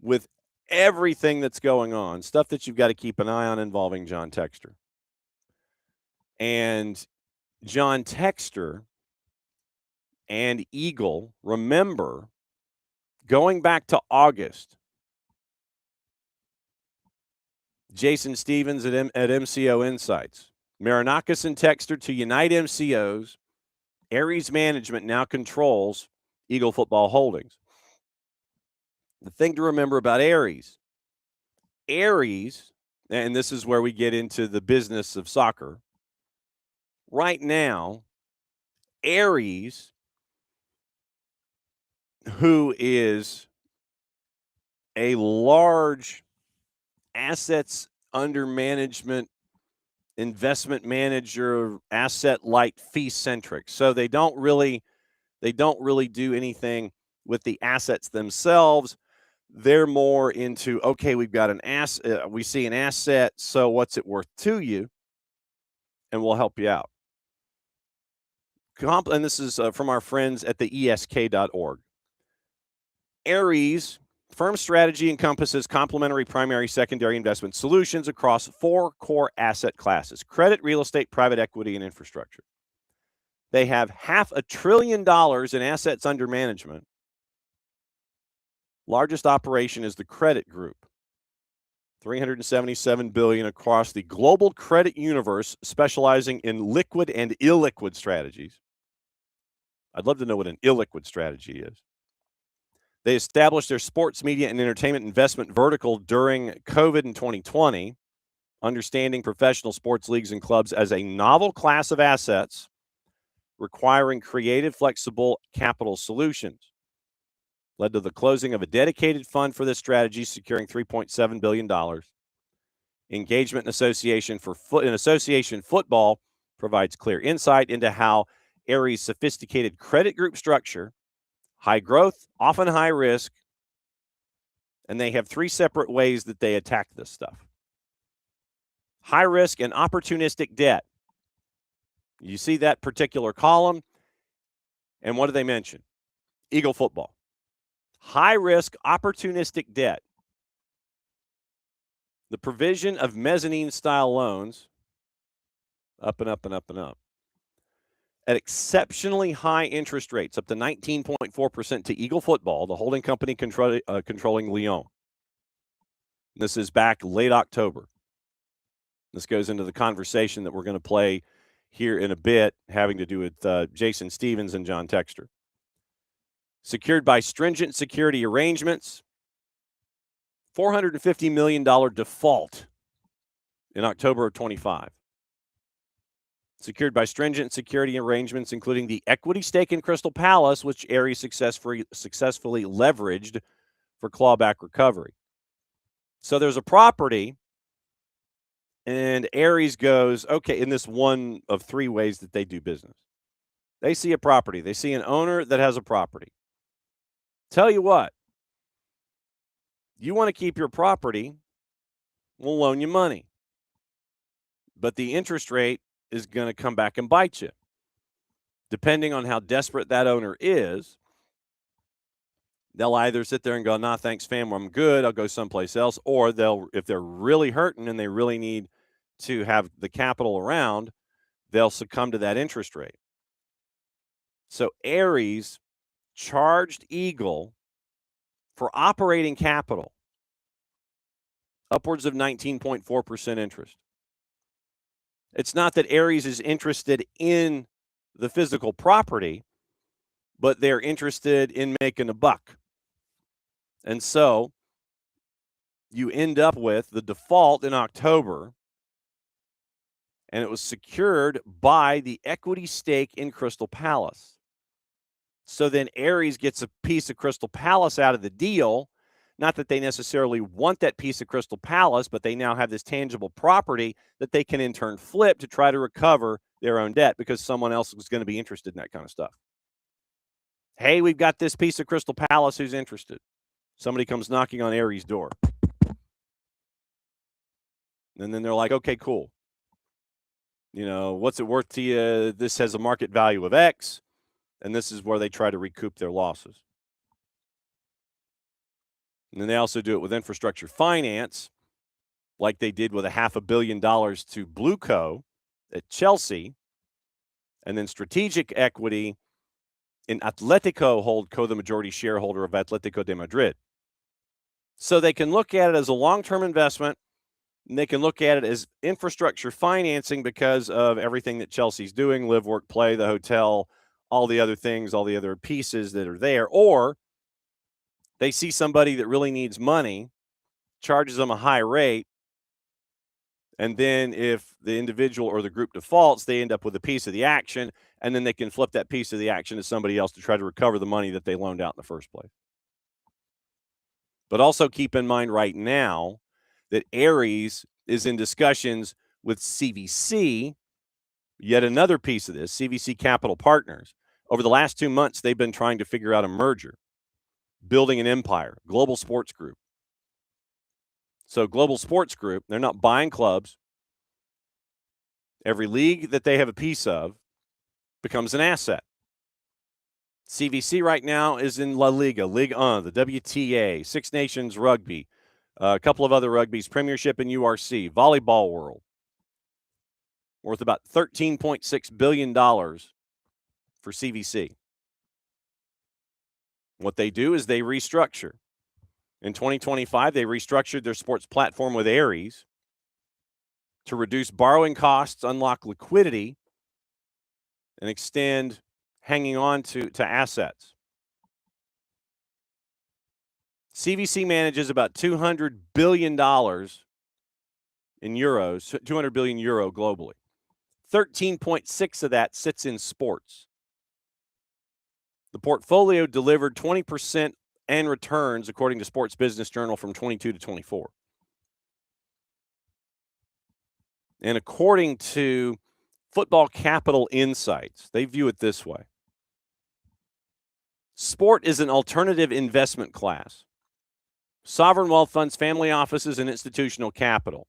with everything that's going on, stuff that you've got to keep an eye on involving John Textor. And John Textor and Eagle, remember, going back to August, Jason Stevens at MCO Insights, Marinakis and Textor to unite MCOs. Aries Management now controls Eagle Football Holdings. The thing to remember about Aries, and this is where we get into the business of soccer. Right now, Aries, who is a large assets under management investment manager, asset light, fee centric. So they don't really They don't really do anything with the assets themselves. They're more into, okay, we've got an asset, we see an asset, so what's it worth to you? And we'll help you out. And this is from our friends at the ESK.org. Ares firm strategy encompasses complementary primary secondary investment solutions across 4 core asset classes: credit, real estate, private equity, and infrastructure. They have $500 billion in assets under management. Largest operation is the credit group. $377 billion across the global credit universe, specializing in liquid and illiquid strategies. I'd love to know what an illiquid strategy is. They established their sports media and entertainment investment vertical during COVID in 2020, understanding professional sports leagues and clubs as a novel class of assets requiring creative, flexible capital solutions. Led to the closing of a dedicated fund for this strategy, securing $3.7 billion. Engagement in association football provides clear insight into how Ares' sophisticated credit group structure, high growth, often high risk, and they have 3 separate ways that they attack this stuff. High risk and opportunistic debt. You see that particular column, and what do they mention? Eagle football. High risk, opportunistic debt. The provision of mezzanine-style loans, up and up and up and up, at exceptionally high interest rates, up to 19.4% to Eagle Football, the holding company controlling Lyon. This is back late October. This goes into the conversation that we're going to play here in a bit, having to do with Jason Stevens and John Textor. Secured by stringent security arrangements, $450 million default in October of 25. Secured by stringent security arrangements, including the equity stake in Crystal Palace, which Ares successfully leveraged for clawback recovery. So there's a property, and Ares goes, okay, in this one of 3 ways that they do business. They see a property. They see an owner that has a property. Tell you what, you want to keep your property, we'll loan you money. But the interest rate is going to come back and bite you. Depending on how desperate that owner is, they'll either sit there and go, nah, thanks, fam, I'm good, I'll go someplace else. Or if they're really hurting and they really need to have the capital around, they'll succumb to that interest rate. So Ares charged Eagle for operating capital upwards of 19.4% interest. It's not that Ares is interested in the physical property, but they're interested in making a buck. And so you end up with the default in October, and it was secured by the equity stake in Crystal Palace. So then Ares gets a piece of Crystal Palace out of the deal. Not that they necessarily want that piece of Crystal Palace, but they now have this tangible property that they can in turn flip to try to recover their own debt because someone else was going to be interested in that kind of stuff. Hey, we've got this piece of Crystal Palace, who's interested? Somebody comes knocking on Ares' door. And then they're like, okay, cool. You know, what's it worth to you? This has a market value of X, and this is where they try to recoup their losses. And then they also do it with infrastructure finance, like they did with $500 million to Blueco at Chelsea, and then strategic equity in Atletico Holdco, the majority shareholder of Atletico de Madrid. So they can look at it as a long-term investment, and they can look at it as infrastructure financing because of everything that Chelsea's doing, live, work, play, the hotel, all the other things, all the other pieces that are there. Or they see somebody that really needs money, charges them a high rate, and then if the individual or the group defaults, they end up with a piece of the action, and then they can flip that piece of the action to somebody else to try to recover the money that they loaned out in the first place. But also keep in mind right now that Ares is in discussions with CVC, yet another piece of this, CVC Capital Partners, Over the last 2 months, they've been trying to figure out a merger, building an empire, Global Sports Group. So Global Sports Group, they're not buying clubs. Every league that they have a piece of becomes an asset. CVC right now is in La Liga, Ligue 1, the WTA, Six Nations Rugby, a couple of other rugbies, Premiership and URC, Volleyball World, worth about $13.6 billion for CVC. What they do is they restructure. In 2025, they restructured their sports platform with Ares to reduce borrowing costs, unlock liquidity, and extend hanging on to assets. CVC manages about $200 billion in euros, 200 billion euro globally. 13.6 of that sits in sports. The portfolio delivered 20% and returns, according to Sports Business Journal, from 22 to 24. And according to Football Capital Insights, they view it this way. Sport is an alternative investment class. Sovereign wealth funds, family offices, and institutional capital.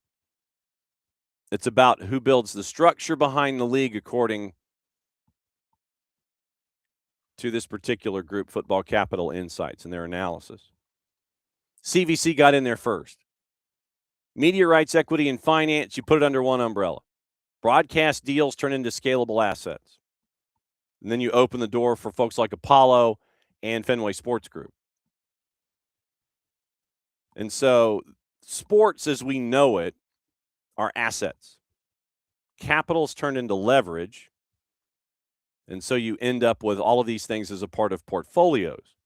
It's about who builds the structure behind the league, according to this particular group, Football Capital Insights, and their analysis. CVC got in there first. Media rights, equity, and finance, you put it under one umbrella. Broadcast deals turn into scalable assets. And then you open the door for folks like Apollo and Fenway Sports Group. And so sports as we know it are assets. Capital is turned into leverage. And so you end up with all of these things as a part of portfolios.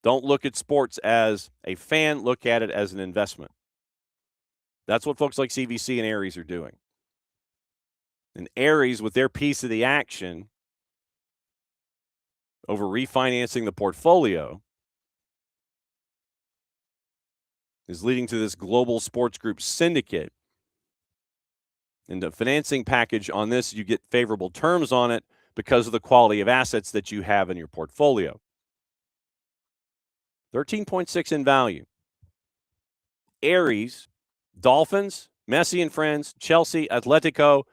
Don't look at sports as a fan, look at it as an investment. That's what folks like CVC and Ares are doing. And Ares, with their piece of the action over refinancing the portfolio, is leading to this Global Sports Group syndicate. And the financing package on this, you get favorable terms on it because of the quality of assets that you have in your portfolio. 13.6 in value. Ares, Dolphins, Messi and Friends, Chelsea, Atletico,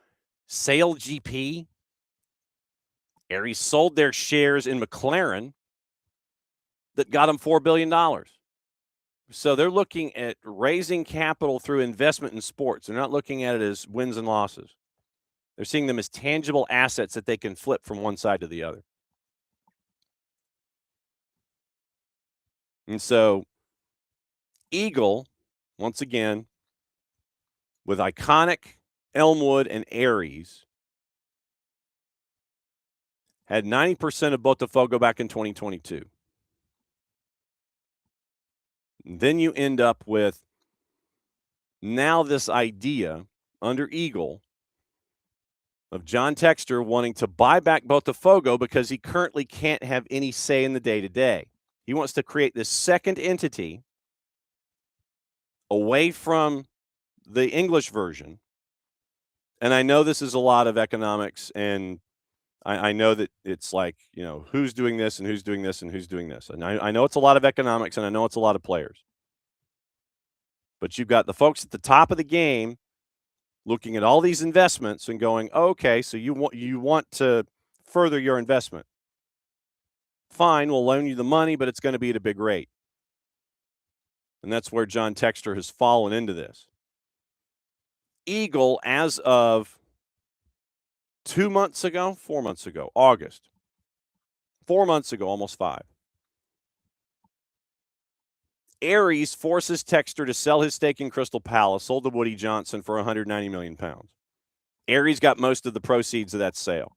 Sail GP. Ares sold their shares in McLaren that got them $4 billion. So they're looking at raising capital through investment in sports. They're not looking at it as wins and losses. They're seeing them as tangible assets that they can flip from one side to the other. And so Eagle, once again, with Iconic, Elmwood, and Ares, had 90% of Botafogo back in 2022. Then you end up with now this idea under Eagle of John Textor wanting to buy back Botafogo because he currently can't have any say in the day-to-day. He wants to create this second entity away from the English version. And I know this is a lot of economics, and I know that it's like, you know, who's doing this and who's doing this and who's doing this. And I know it's a lot of economics, and I know it's a lot of players. But you've got the folks at the top of the game looking at all these investments and going, oh, okay, so you want to further your investment. Fine, we'll loan you the money, but it's going to be at a big rate. And that's where John Textor has fallen into this. Eagle, as of 4 months ago, August. 4 months ago, almost 5. Ares forces Textor to sell his stake in Crystal Palace, sold to Woody Johnson for £190 million. Ares got most of the proceeds of that sale.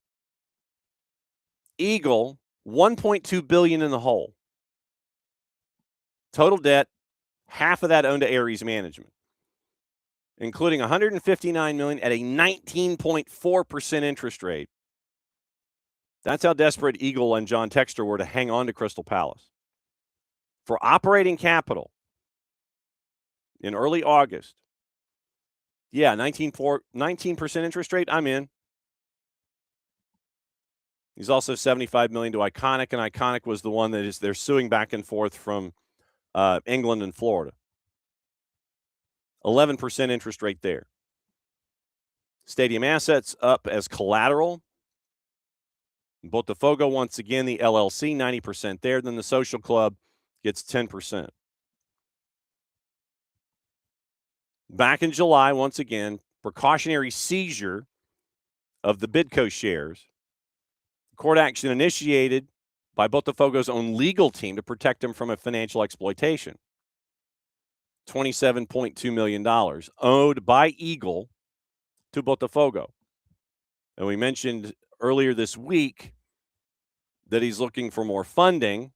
Eagle, $1.2 billion in the hole. Total debt, half of that owned to Ares Management, including $159 million at a 19.4% interest rate. That's how desperate Eagle and John Textor were to hang on to Crystal Palace. For operating capital in early August, 19% interest rate, I'm in. He's also $75 million to Iconic, and Iconic was the one that they're suing back and forth from England and Florida. 11% interest rate there. Stadium assets up as collateral. Botafogo, once again, the LLC, 90% there. Then the social club gets 10%. Back in July, once again, precautionary seizure of the Bidco shares. Court action initiated by Botafogo's own legal team to protect him from a financial exploitation. $27.2 million owed by Eagle to Botafogo. And we mentioned earlier this week that he's looking for more funding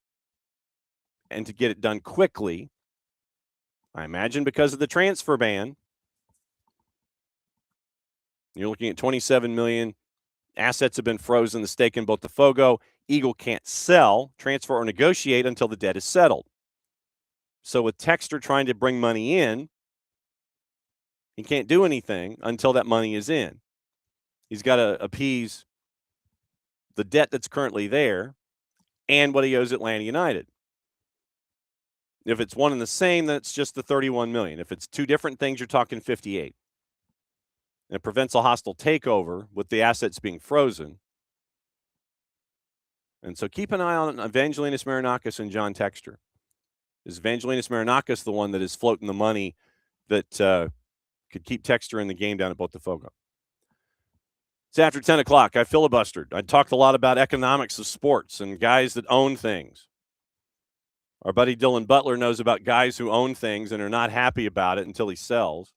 and to get it done quickly. I imagine because of the transfer ban. You're looking at $27 million. Assets have been frozen. The stake in Botafogo. Eagle can't sell, transfer, or negotiate until the debt is settled. So with Textor trying to bring money in, he can't do anything until that money is in. He's got to appease the debt that's currently there and what he owes Atlanta United. If it's one and the same, then it's just the $31 million. If it's two different things, you're talking $58 million. And it prevents a hostile takeover with the assets being frozen. And so keep an eye on Evangelinus Marinakis and John Textor. Is Evangelinus Marinakis the one that is floating the money that could keep Textor in the game down at Botafogo? It's after 10 o'clock. I filibustered. I talked a lot about economics of sports and guys that own things. Our buddy Dylan Butler knows about guys who own things and are not happy about it until he sells.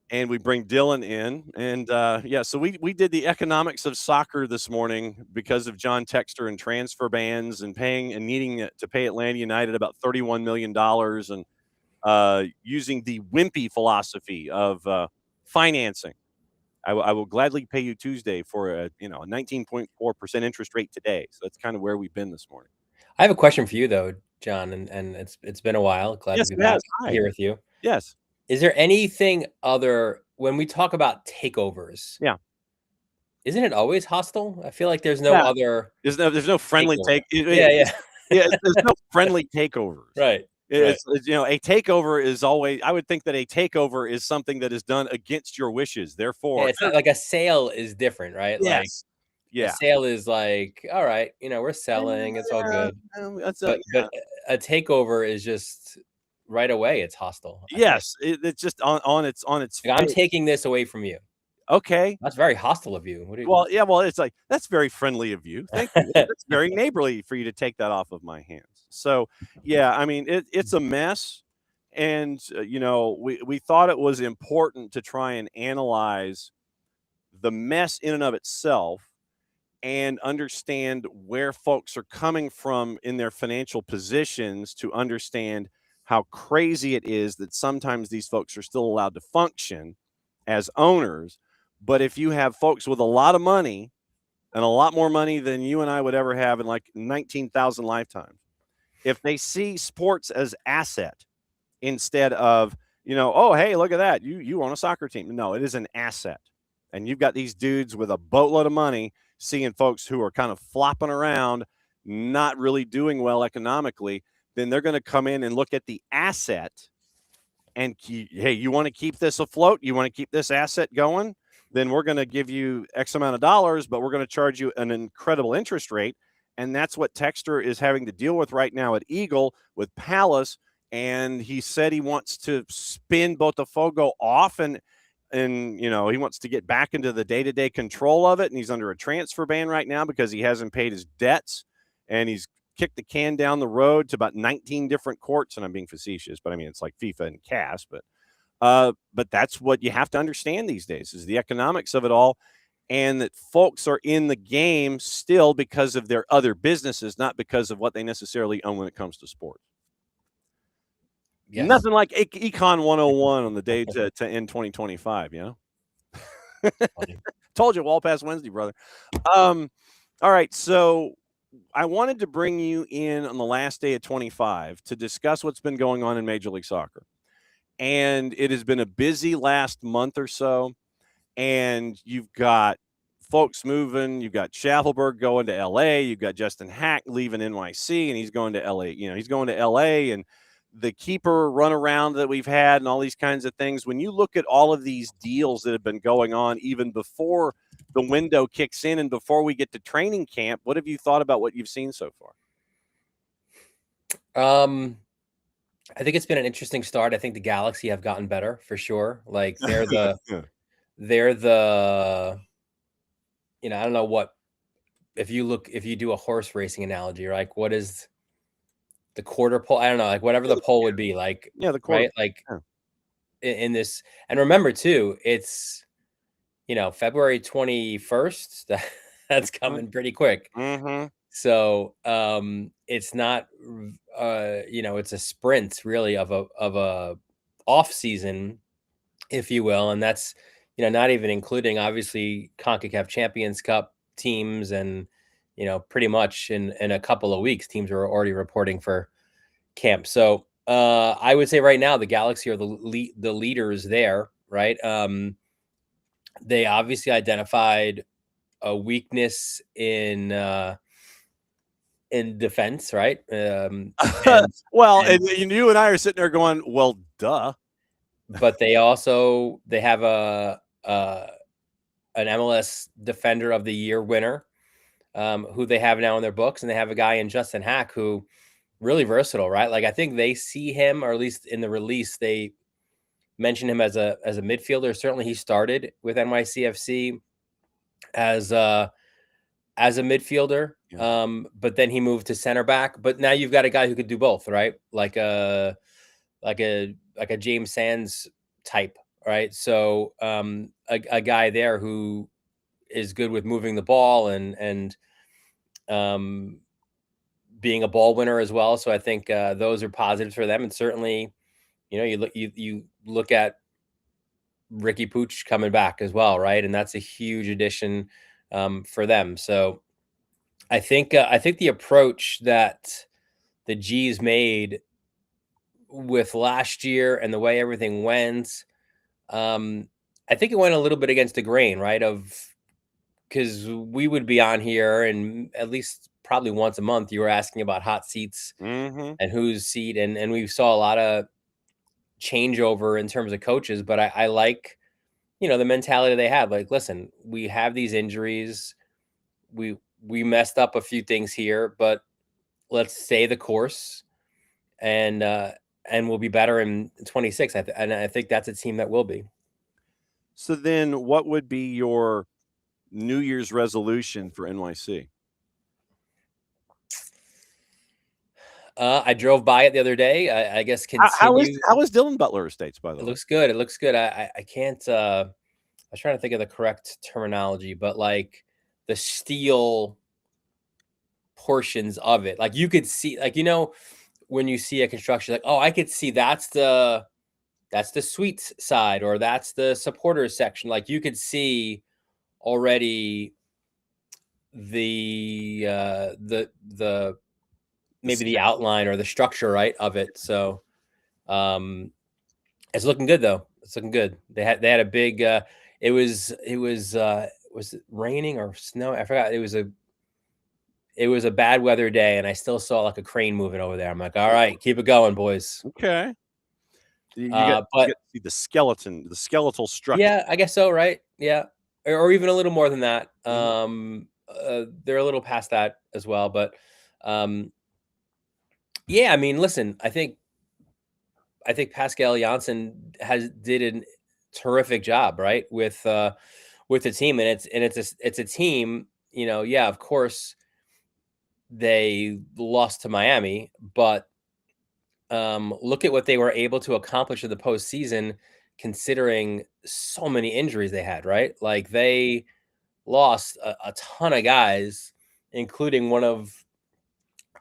And we bring Dylan in. And, so we did the economics of soccer this morning because of John Textor and transfer bans and paying and needing to pay Atlanta United about $31 million and using the wimpy philosophy of financing. I will gladly pay you Tuesday for a 19.4% interest rate today. So that's kind of where we've been this morning. I have a question for you though, John, and it's been a while. Glad to be back here with you. Yes. Is there anything other when we talk about takeovers? Yeah. Isn't it always hostile? I feel like there's no other. There's no friendly takeover. Yeah. There's no friendly takeovers. Right. It's a takeover is always. I would think that a takeover is something that is done against your wishes. Therefore, it's not like a sale is different, right? Yes. A sale is like, all right, we're selling, it's all good. But a takeover is just right away. It's hostile. Yes, it's just on its. Like, I'm taking this away from you. Okay, that's very hostile of you. What do you? Well, it's like that's very friendly of you. Thank you. That's very neighborly for you to take that off of my hands. So, I mean, it's a mess, and we thought it was important to try and analyze the mess in and of itself and understand where folks are coming from in their financial positions to understand how crazy it is that sometimes these folks are still allowed to function as owners. But if you have folks with a lot of money and a lot more money than you and I would ever have in like 19,000 lifetimes, if they see sports as asset instead of, oh, hey, look at that. You own a soccer team. No, it is an asset. And you've got these dudes with a boatload of money seeing folks who are kind of flopping around, not really doing well economically, then they're going to come in and look at the asset and, hey, you want to keep this afloat? You want to keep this asset going? Then we're going to give you X amount of dollars, but we're going to charge you an incredible interest rate. And that's what Textor is having to deal with right now at Eagle with Palace. And he said he wants to spin Botafogo off and he wants to get back into the day-to-day control of it. And he's under a transfer ban right now because he hasn't paid his debts. And he's kicked the can down the road to about 19 different courts. And I'm being facetious, but I mean, it's like FIFA and CAS. But that's what you have to understand these days is the economics of it all. And that folks are in the game still because of their other businesses, not because of what they necessarily own when it comes to sports. Yes. Nothing like Econ 101 on the day to end 2025, Told you, Wall Pass Wednesday, brother. All right, so I wanted to bring you in on the last day of 25 to discuss what's been going on in Major League Soccer. And it has been a busy last month or so. And you've got folks moving. You've got Schaffleberg going to LA. You've got Justin Hack leaving NYC, and he's going to LA. He's going to LA, and the keeper run around that we've had and all these kinds of things. When you look at all of these deals that have been going on even before the window kicks in and before we get to training camp, what have you thought about what you've seen so far? I think it's been an interesting start. I think the Galaxy have gotten better for sure. Like they're the, I don't know what, if you do a horse racing analogy, like what is the quarter pole? I don't know, like whatever the pole would be, like, the quarter, right? Like in this, and remember too, it's, February 21st, that's coming pretty quick. So it's not, it's a sprint really of a off season, if you will. And that's, not even including obviously CONCACAF Champions Cup teams. And, pretty much in a couple of weeks, teams are already reporting for camp. So I would say right now, the Galaxy are the leaders there, right? They obviously identified a weakness in defense, right? And you and I are sitting there going, well, duh. But they have an MLS Defender of the Year winner, who they have now in their books, and they have a guy in Justin Hack who really versatile, right? Like I think they see him, or at least in the release they mentioned him as a midfielder. Certainly he started with NYCFC as a midfielder. But then he moved to center back. But now you've got a guy who could do both, right? Like a James Sands type, right? So a guy there who is good with moving the ball and being a ball winner as well. So I think those are positives for them. And certainly, you look at Ricky Pooch coming back as well, right? And that's a huge addition for them. So I think the approach that the G's made with last year and the way everything went, I think it went a little bit against the grain, right? Because we would be on here and at least probably once a month you were asking about hot seats and whose seat, and we saw a lot of changeover in terms of coaches. But I like, the mentality they had. Like, listen, we have these injuries, we messed up a few things here, but let's stay the course, and we'll be better in 26. And I think that's a team that will be. So then what would be your New Year's resolution for NYC? I drove by it the other day. I guess how is Dylan Butler Estates, by the way? It looks good. It looks good. I can't, I was trying to think of the correct terminology, but like the steel portions of it, like you could see, like, when you see a construction, like, oh, I could see that's the suites side, or that's the supporters section. Like you could see already the maybe the outline or the structure, right, of it. So it's looking good though. It's looking good. They had a big it was it raining or snow? I forgot. It was a bad weather day, and I still saw like a crane moving over there. I'm like, all right, keep it going, boys. Okay. You get to see the skeletal structure. Yeah, I guess so, right? Yeah. Or even a little more than that. They're a little past that as well. But yeah, I mean, listen, I think Pascal Janssen did a terrific job, right, with the team, and it's a team. Yeah, of course, they lost to Miami, but look at what they were able to accomplish in the postseason, considering so many injuries they had. Right, like they lost a ton of guys, including one of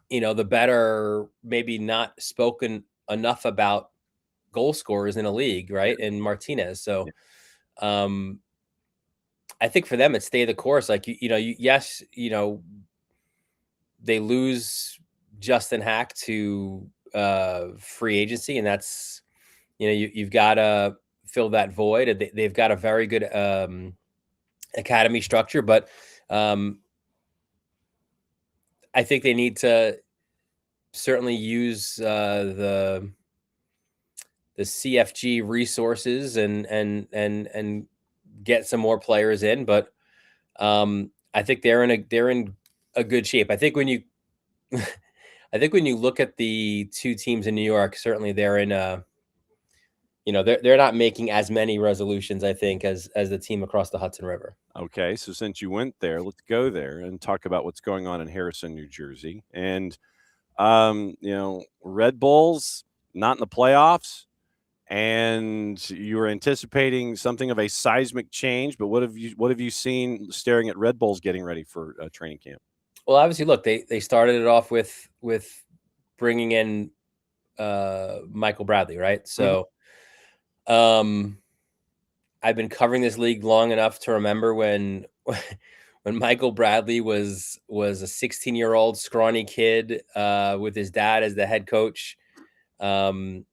the better, maybe not spoken enough about goal scorers in a league, right? And Martinez. So I think for them, it's stay the course. Like, yes, they lose Justin Hack to free agency, and that's, you've got to fill that void. They've got a very good academy structure, but I think they need to certainly use the CFG resources and get some more players in. But I think they're in a good shape. I think when you I think when you look at the two teams in New York, certainly they're in a, they're not making as many resolutions, I think, as the team across the Hudson River. Okay, so since you went there, let's go there and talk about what's going on in Harrison, New Jersey. And Red Bulls not in the playoffs, and you were anticipating something of a seismic change. But what have you seen staring at Red Bulls getting ready for training camp? Well, obviously, look, they started it off with bringing in Michael Bradley, right? So, I've been covering this league long enough to remember when Michael Bradley was a 16-year-old scrawny kid with his dad as the head coach in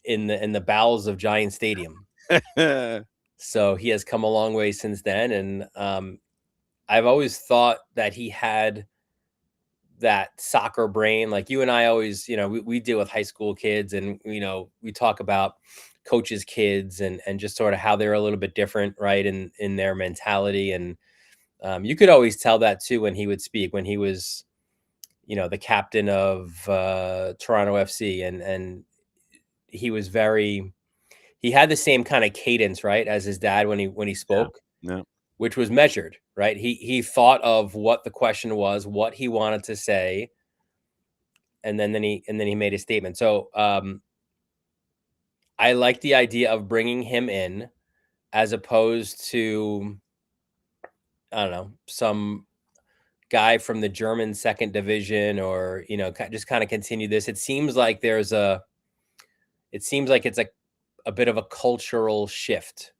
the bowels of Giant Stadium. So he has come a long way since then, and I've always thought that he had that soccer brain. Like you and I always, we deal with high school kids, and we talk about coaches' kids and just sort of how they're a little bit different, right, in their mentality. And you could always tell that too when he would speak, when he was, the captain of Toronto FC, and he was he had the same kind of cadence, right, as his dad when he spoke. Yeah. Which was measured, right? He thought of what the question was, what he wanted to say, and then he made a statement. So I like the idea of bringing him in as opposed to, I don't know, some guy from the German second division, or just kind of continue this. It seems like it's a bit of a cultural shift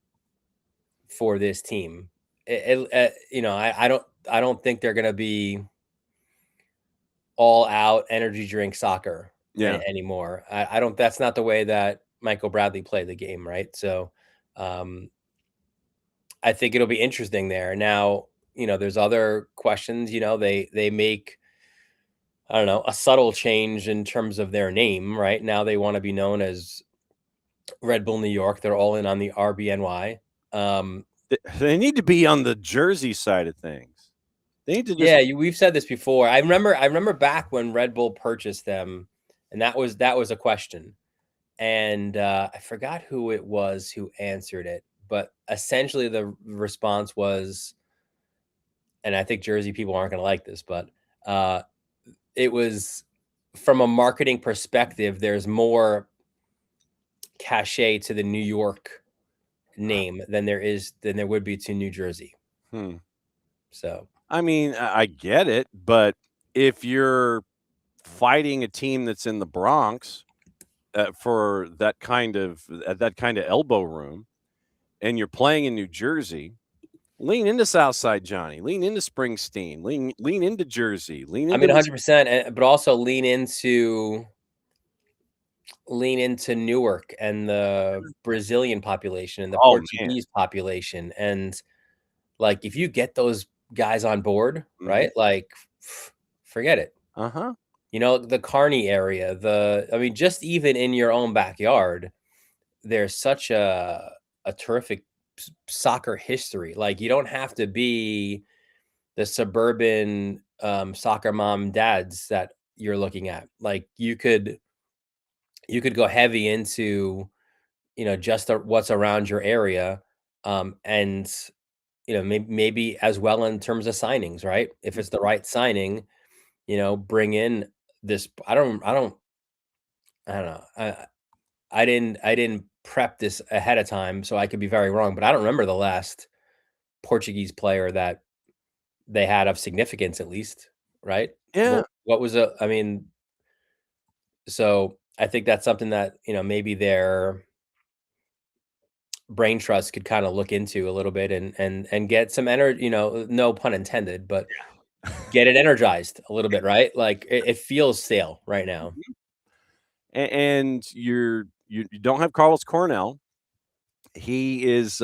for this team. I don't think they're going to be all out energy drink soccer anymore. I don't, that's not the way that Michael Bradley played the game. Right. So, I think it'll be interesting there. Now, there's other questions, they make, I don't know, a subtle change in terms of their name. Right now, they want to be known as Red Bull New York. They're all in on the RBNY. They need to be on the jersey side of things. They need to we've said this before. I remember back when Red Bull purchased them, and that was a question. And I forgot who it was who answered it, but essentially the response was, and I think Jersey people aren't going to like this, but it was, from a marketing perspective, there's more cachet to the New York name than there would be to New Jersey. So, I mean, I get it, but if you're fighting a team that's in the Bronx for that kind of elbow room, and you're playing in New Jersey, lean into Southside Johnny, lean into Springsteen, lean into Jersey, lean into 100%, but also lean into Newark and the Brazilian population and the Portuguese population. And like, if you get those guys on board, right? Like, forget it. The Kearney area, just even in your own backyard, there's such a terrific soccer history. Like, you don't have to be the suburban soccer mom dads that you're looking at. Like, you could go heavy into, just what's around your area, and maybe as well in terms of signings, right? If it's the right signing, bring in this. I don't know. I didn't prep this ahead of time, so I could be very wrong, but I don't remember the last Portuguese player that they had of significance, at least, right? Yeah. What was so I think that's something that, maybe their brain trust could kind of look into a little bit and get some energy, no pun intended, but get it energized a little bit, right? Like, it feels stale right now. And you don't have Carlos Cornell. He is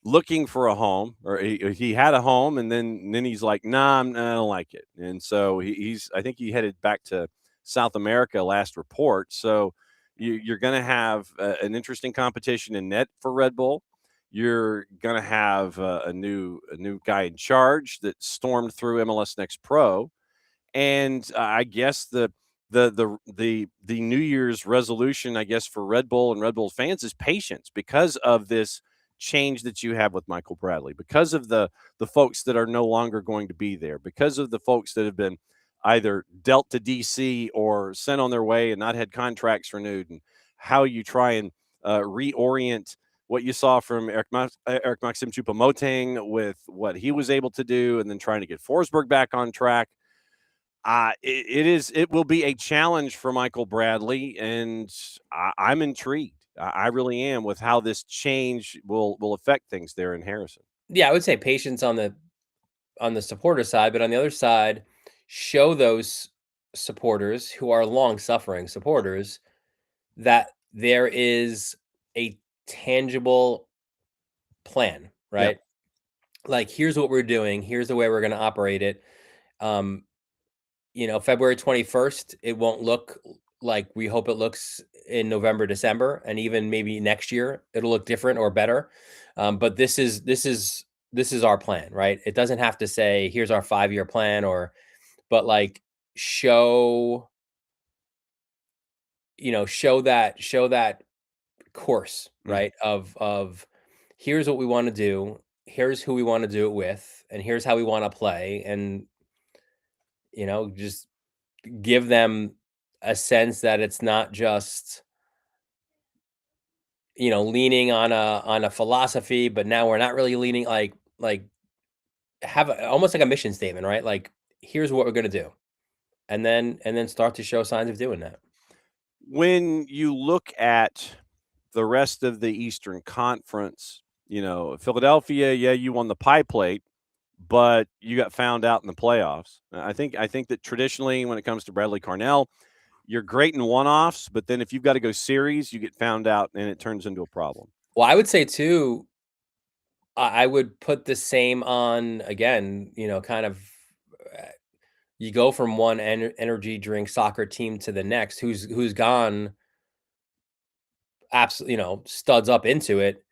looking for a home, or he had a home, and then he's like, nah, I don't like it, and so he's I think he headed back to South America last report. So you're going to have an interesting competition in net for Red Bull. You're going to have a new guy in charge that stormed through MLS Next Pro, and I guess the New Year's resolution, I guess, for Red Bull and Red Bull fans is patience because of this change that you have with Michael Bradley, because of the folks that are no longer going to be there, because of the folks that have been either dealt to DC or sent on their way and not had contracts renewed, and how you try and reorient what you saw from Eric Maxim Choupo-Moting with what he was able to do, and then trying to get Forsberg back on track. It will be a challenge for Michael Bradley, and I'm intrigued. I really am with how this change will affect things there in Harrison. Yeah, I would say patience on the supporter side, but on the other side, show those supporters who are long-suffering supporters that there is a tangible plan, right? Like, here's what we're doing. Here's the way we're going to operate it. February 21st, it won't look like we hope it looks in November, December, and even maybe next year it'll look different or better. But this is our plan, right? It doesn't have to say here's our 5-year plan, but like show that course, right? Of here's what we want to do, here's who we want to do it with, and here's how we want to play, and just give them a sense that it's not just leaning on a philosophy, but now we're not really leaning, like have almost like a mission statement, right? Like, here's what we're going to do, and then start to show signs of doing that. When you look at the rest of the Eastern Conference, Philadelphia, yeah, you won the pie plate, but you got found out in the playoffs. I think that traditionally, when it comes to Bradley Carnell, you're great in one-offs, but then if you've got to go series, you get found out and it turns into a problem. Well, I would say too, I would put the same on again, kind of you go from one energy drink soccer team to the next who's gone absolutely, studs up into it.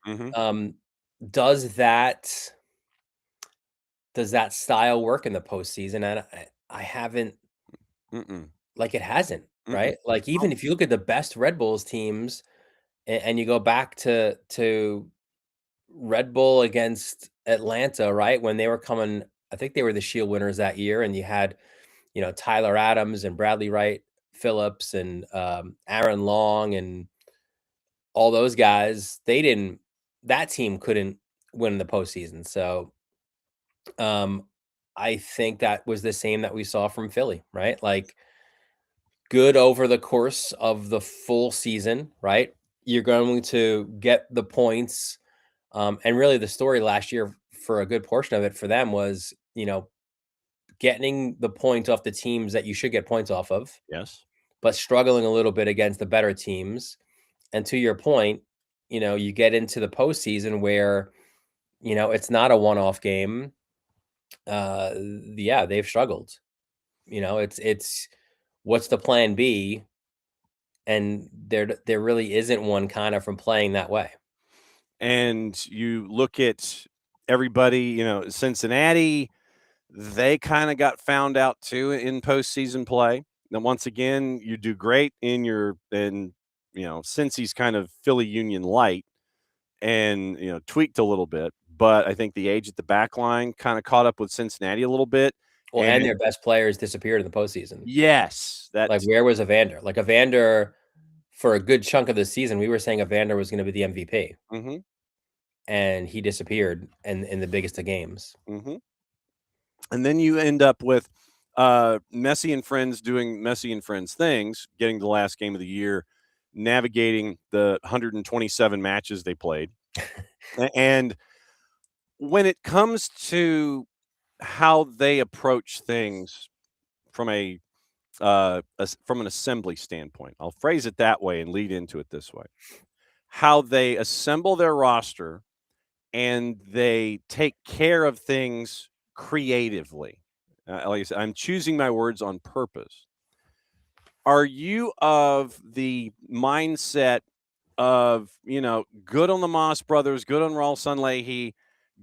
Does that style work in the postseason? And I haven't. Like, it hasn't, right? Like, even if you look at the best Red Bulls teams, and you go back to Red Bull against Atlanta, right? When they were coming, I think they were the Shield winners that year, and you had, Tyler Adams and Bradley Wright Phillips and Aaron Long and all those guys. That team couldn't win the postseason. So I think that was the same that we saw from Philly, right? Like, good over the course of the full season, right? You're going to get the points. And really the story last year for a good portion of it for them was, getting the points off the teams that you should get points off of. Yes. But struggling a little bit against the better teams. And to your point, you get into the postseason where, it's not a one-off game. Yeah, they've struggled. It's what's the plan B? And there really isn't one kind of from playing that way. And you look at everybody, Cincinnati, they kind of got found out too in postseason play. Now, once again, you do great since he's kind of Philly Union light and, tweaked a little bit. But I think the age at the back line kind of caught up with Cincinnati a little bit. Well, and their best players disappeared in the postseason. Yes. Like, where was Evander? Like, Evander, for a good chunk of the season, we were saying Evander was going to be the MVP. And he disappeared in the biggest of games. And then you end up with Messi and friends doing Messi and friends things, getting the last game of the year, navigating the 127 matches they played. And when it comes to how they approach things from from an assembly standpoint, I'll phrase it that way and lead into it this way. How they assemble their roster and they take care of things creatively. Like I said, I'm choosing my words on purpose. Are you of the mindset of, good on the Moss brothers, good on Raul Sunleahy,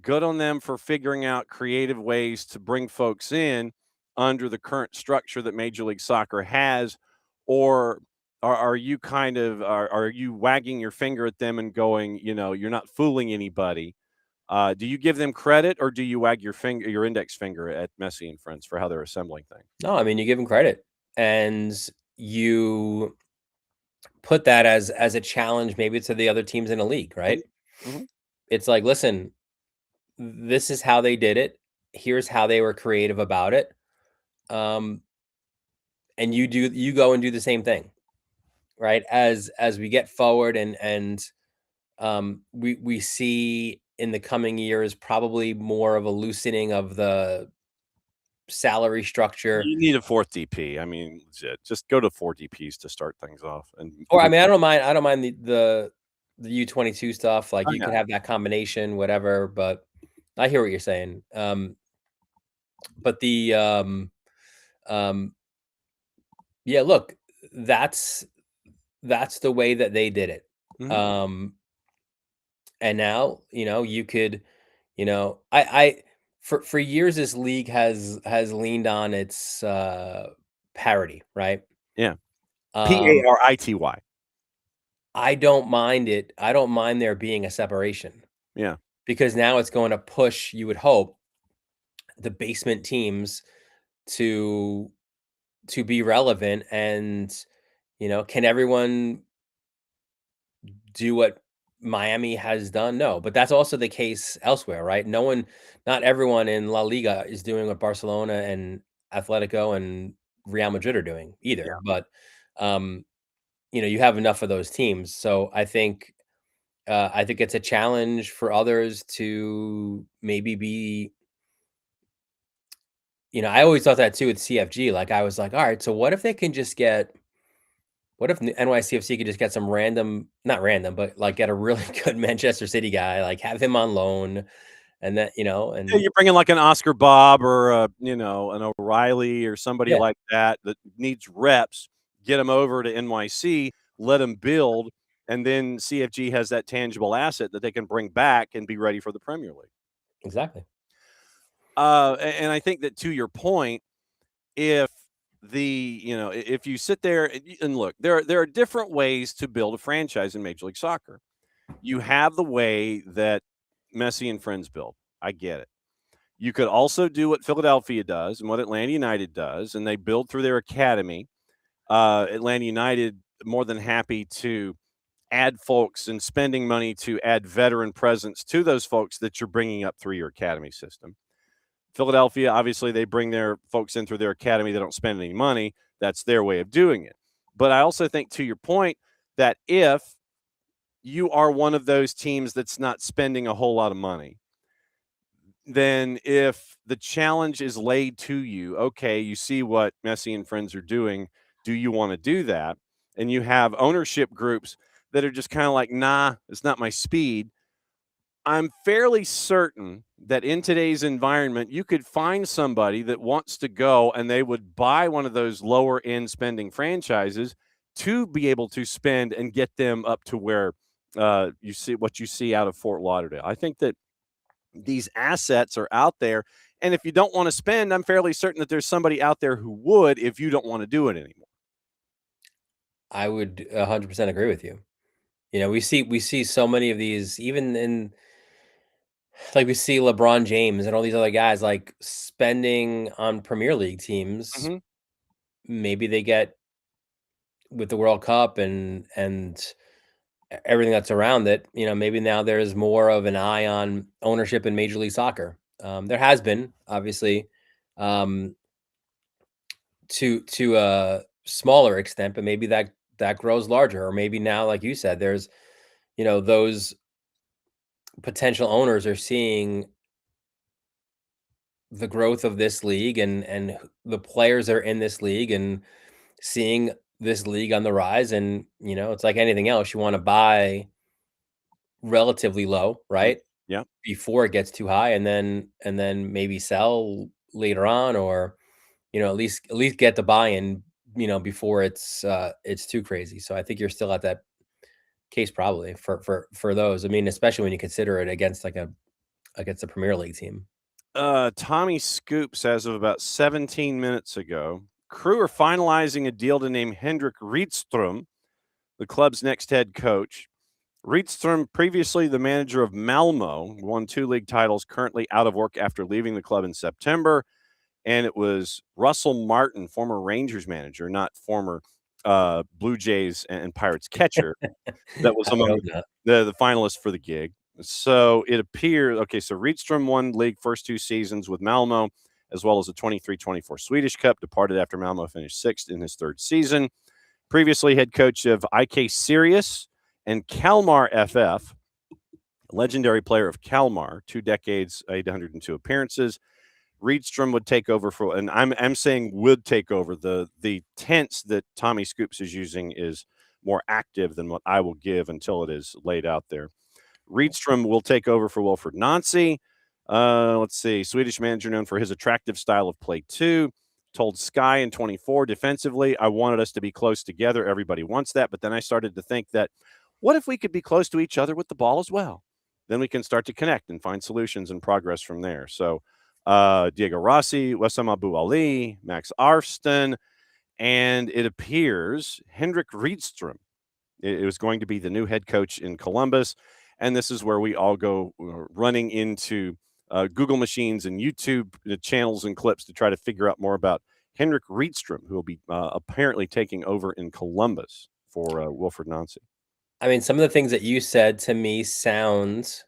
good on them for figuring out creative ways to bring folks in under the current structure that Major League Soccer has? Or are you are you wagging your finger at them and going, you're not fooling anybody? Do you give them credit, or do you wag your index finger at Messi and friends for how they're assembling things? No, I mean, you give them credit, and you put that as a challenge maybe to the other teams in the league, right? Mhm. It's like, listen, this is how they did it. Here's how they were creative about it. And you go and do the same thing, right? As we get forward and we see in the coming years probably more of a loosening of the salary structure. You need a fourth DP. I mean, legit. Just go to 4 DPs to start things off. And Or I mean, I don't mind the U22 stuff. Like Oh, you yeah. could have that combination, whatever. But I hear what you're saying. But um, yeah, look, that's the way that they did it. Mhm. And now, you could, I for years this league has leaned on its parity, right? Yeah. Um, Parity. I don't mind it. I don't mind there being a separation Yeah. because now it's going to push, you would hope, the basement teams to be relevant and can everyone do what Miami has done? No, but that's also the case elsewhere, right? Not everyone in La Liga is doing what Barcelona and Atletico and Real Madrid are doing either. Yeah. But um, you have enough of those teams, so I think it's a challenge for others to maybe be. I always thought that too with CFG. Like I was like, all right, so what if they can just get what if NYCFC could just get some random, not random, but like get a really good Manchester City guy, like have him on loan, and that Yeah, and you're bringing like an Oscar Bob or an O'Reilly or somebody yeah, like that needs reps. Get them over to NYC, let them build, and then CFG has that tangible asset that they can bring back and be ready for the Premier League. exactly. And I think that, to your point, if if you sit there and look, there are different ways to build a franchise in Major League Soccer. You have the way that Messi and friends build. I get it. You could also do what Philadelphia does and what Atlanta United does, and they build through their academy. Atlanta United more than happy to add folks and spending money to add veteran presence to those folks that you're bringing up through your academy system. Philadelphia, obviously, they bring their folks in through their academy. They don't spend any money. That's their way of doing it. But I also think, to your point, that if you are one of those teams that's not spending a whole lot of money, then if the challenge is laid to you, okay, you see what Messi and friends are doing. Do you want to do that? And you have ownership groups that are just kind of like, nah, it's not my speed. I'm fairly certain that in today's environment, you could find somebody that wants to go and they would buy one of those lower end spending franchises to be able to spend and get them up to where you see what you see out of Fort Lauderdale. I think that these assets are out there. And if you don't want to spend, I'm fairly certain that there's somebody out there who would if you don't want to do it anymore. I would 100% agree with you. We see so many of these, even in like we see LeBron James and all these other guys like spending on Premier League teams. Hmm. Maybe they get with the World Cup and everything that's around it, maybe now there's more of an eye on ownership in Major League Soccer. There has been, obviously, um, to a smaller extent, but maybe that grows larger, or maybe now, like you said, there's those potential owners are seeing the growth of this league and the players that are in this league and seeing this league on the rise, and it's like anything else, you want to buy relatively low, right? before it gets too high, and then maybe sell later on, or at least get the buy-in before it's too crazy. So I think you're still at that case probably for those. I mean, especially when you consider it against a Premier League team. Tommy Scoops, as of about 17 minutes ago, Crew are finalizing a deal to name Hendrik Rydström the club's next head coach. Rydström, previously the manager of Malmo, won 2 league titles, currently out of work after leaving the club in September. And it was Russell Martin, former Rangers manager, not former Blue Jays and Pirates catcher, that was among the finalists for the gig. So it appears, so Rydström won league first 2 seasons with Malmo, as well as the 23-24 Swedish Cup, departed after Malmo finished 6th in his 3rd season. Previously head coach of IK Sirius and Kalmar FF, legendary player of Kalmar, 2 decades, 802 appearances. Rydström would take over for, and I'm saying would take over. The tense that Tommy Scoops is using is more active than what I will give until it is laid out there. Rydström will take over for Wilfred Nancy. Let's see, Swedish manager known for his attractive style of play too. Told Sky in 24 defensively, I wanted us to be close together. Everybody wants that. But then I started to think that what if we could be close to each other with the ball as well? Then we can start to connect and find solutions and progress from there. So Diego Rossi, Wessam Abu Ali, Max Arston, and it appears Hendrik Rydström it was going to be the new head coach in Columbus. And this is where we all go running into Google machines and YouTube channels and clips to try to figure out more about Hendrik Rydström, who will be apparently taking over in Columbus for Wilfred Nancy. I mean, some of the things that you said to me sounds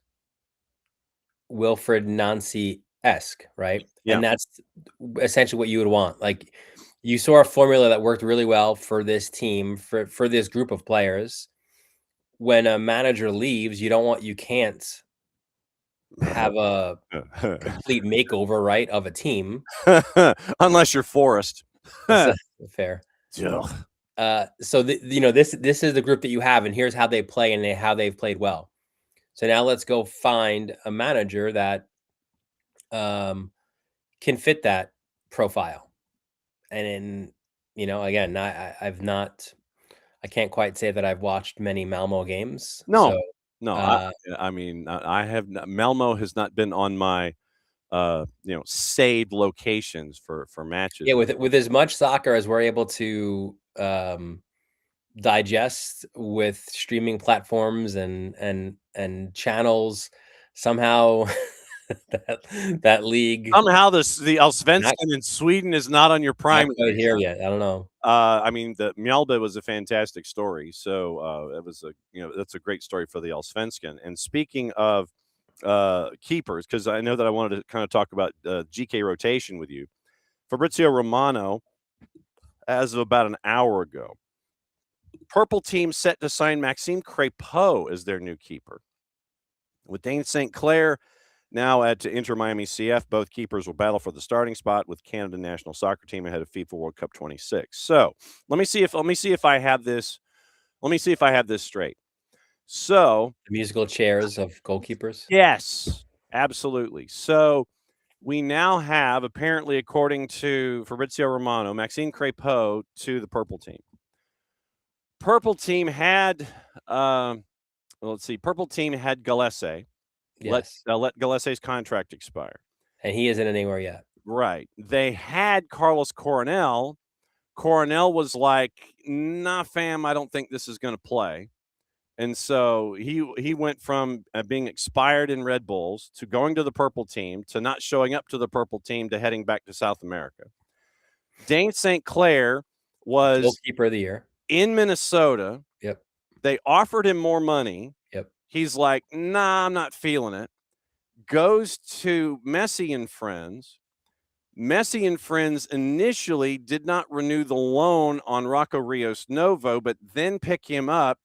Wilfred Nancy-esque, right? Yeah. And that's essentially what you would want. Like, you saw a formula that worked really well for this team, for this group of players. When a manager leaves, you can't have a complete makeover, right, of a team. Unless you're Forrest. Fair. So this is the group that you have, and here's how they play and how they've played well. So now let's go find a manager that can fit that profile. And again, I can't quite say that I've watched many Malmo games. No. I mean, I have not, Malmo has not been on my saved locations for matches. Yeah, with as much soccer as we're able to digest with streaming platforms and channels, somehow that league somehow the Allsvenskan in Sweden is not on your prime here yet. I don't know. I mean, the Mjällby was a fantastic story, so it was that's a great story for the Allsvenskan. And speaking of keepers, because I know that I wanted to kind of talk about GK rotation with you, Fabrizio Romano, as of about an hour ago, Purple team set to sign Maxime Crépeau as their new keeper. With Dane St. Clair now at Inter Miami CF, both keepers will battle for the starting spot with Canada national soccer team ahead of FIFA World Cup 26. So let me see if I have this. Let me see if I have this straight. So the musical chairs of goalkeepers. Yes, absolutely. So we now have, apparently, according to Fabrizio Romano, Maxime Crépeau to the Purple team. Purple team had, let's see, Purple team had Galese. Yes. Let Galese's contract expire. And he isn't anywhere yet. Right. They had Carlos Coronel. Coronel was like, nah, fam, I don't think this is going to play. And so he went from being expired in Red Bulls to going to the Purple team to not showing up to the Purple team to heading back to South America. Dane St. Clair was goalkeeper of the year in Minnesota. Yep. They offered him more money. Yep. He's like, nah, I'm not feeling it. Goes to Messi and Friends. Messi and Friends initially did not renew the loan on Rocco Rios Novo, but then pick him up,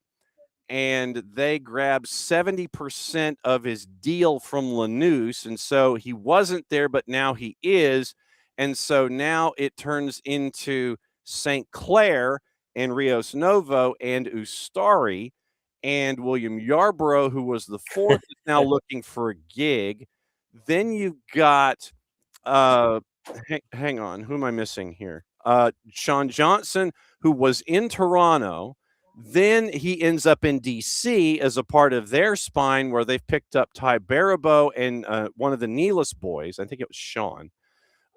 and they grabbed 70% of his deal from Lanús, and so he wasn't there, but now he is, and so now it turns into St. Clair and Rios Novo and Ustari, and William Yarborough, who was the fourth, is now looking for a gig. Then you've got, hang on, who am I missing here? Sean Johnson, who was in Toronto. Then he ends up in DC as a part of their spine, where they've picked up Ty Baribeau and one of the Neelis boys. I think it was Sean,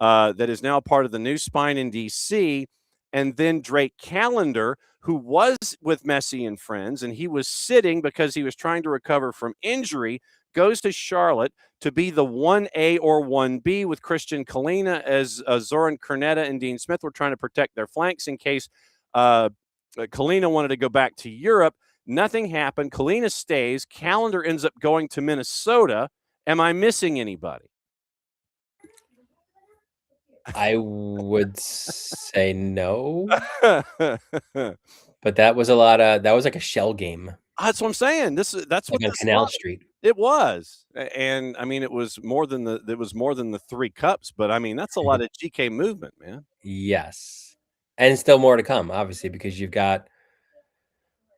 that is now part of the new spine in DC. And then Drake Callender, who was with Messi and friends, and he was sitting because he was trying to recover from injury, goes to Charlotte to be the 1A or 1B with Christian Kalina, as Zoran Kernetta and Dean Smith were trying to protect their flanks in case Kalina wanted to go back to Europe. Nothing happened. Kalina stays. Callender ends up going to Minnesota. Am I missing anybody? I would say no. But that was like a shell game. That's what I'm saying. That's like what on Canal Street. It was. And I mean, it was more than the 3 cups, but I mean, that's a lot of GK movement, man. Yes. And still more to come, obviously, because you've got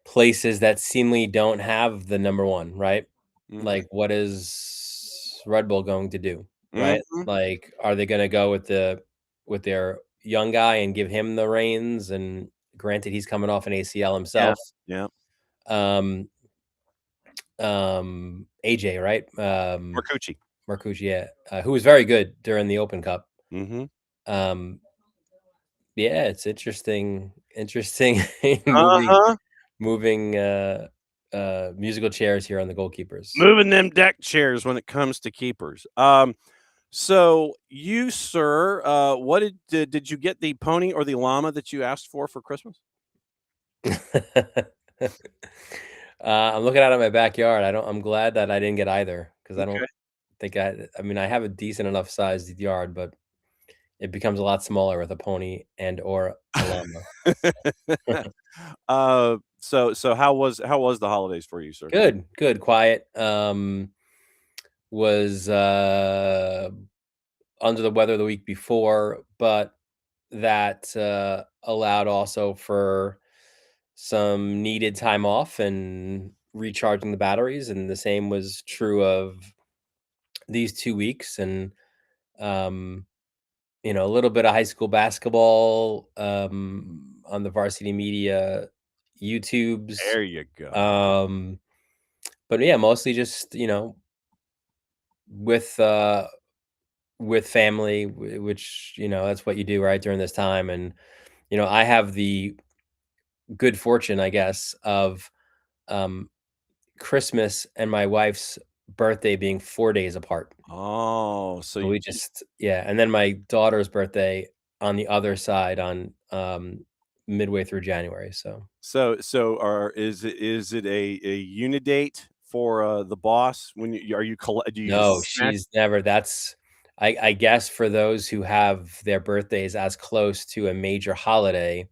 places that seemingly don't have the number 1, right? Mm-hmm. Like, what is Red Bull going to do, right? Mm-hmm. Like, are they going to go with their young guy and give him the reins? And granted, he's coming off an ACL himself. Yeah. AJ, right? Marcucci, yeah, who was very good during the Open Cup. Mm-hmm. Yeah, it's interesting moving musical chairs here on the goalkeepers. Moving them deck chairs when it comes to keepers. So you, sir, what did you get the pony or the llama that you asked for Christmas? I'm looking out at my backyard. I'm glad that I didn't get either, because I don't think I mean, I have a decent enough sized yard, but it becomes a lot smaller with a pony and or a llama. So how was the holidays for you, sir? Good, quiet. Was under the weather the week before, but that allowed also for some needed time off and recharging the batteries, and the same was true of these 2 weeks. And a little bit of high school basketball on the Varsity Media YouTubes. There you go. But yeah, mostly just with family, which that's what you do right during this time. And I have the good fortune, I guess, of Christmas and my wife's birthday being 4 days apart. Oh, so we just and then my daughter's birthday on the other side on midway through January. Is it a unidate for the boss? When No, she's never. That's I guess for those who have their birthdays as close to a major holiday,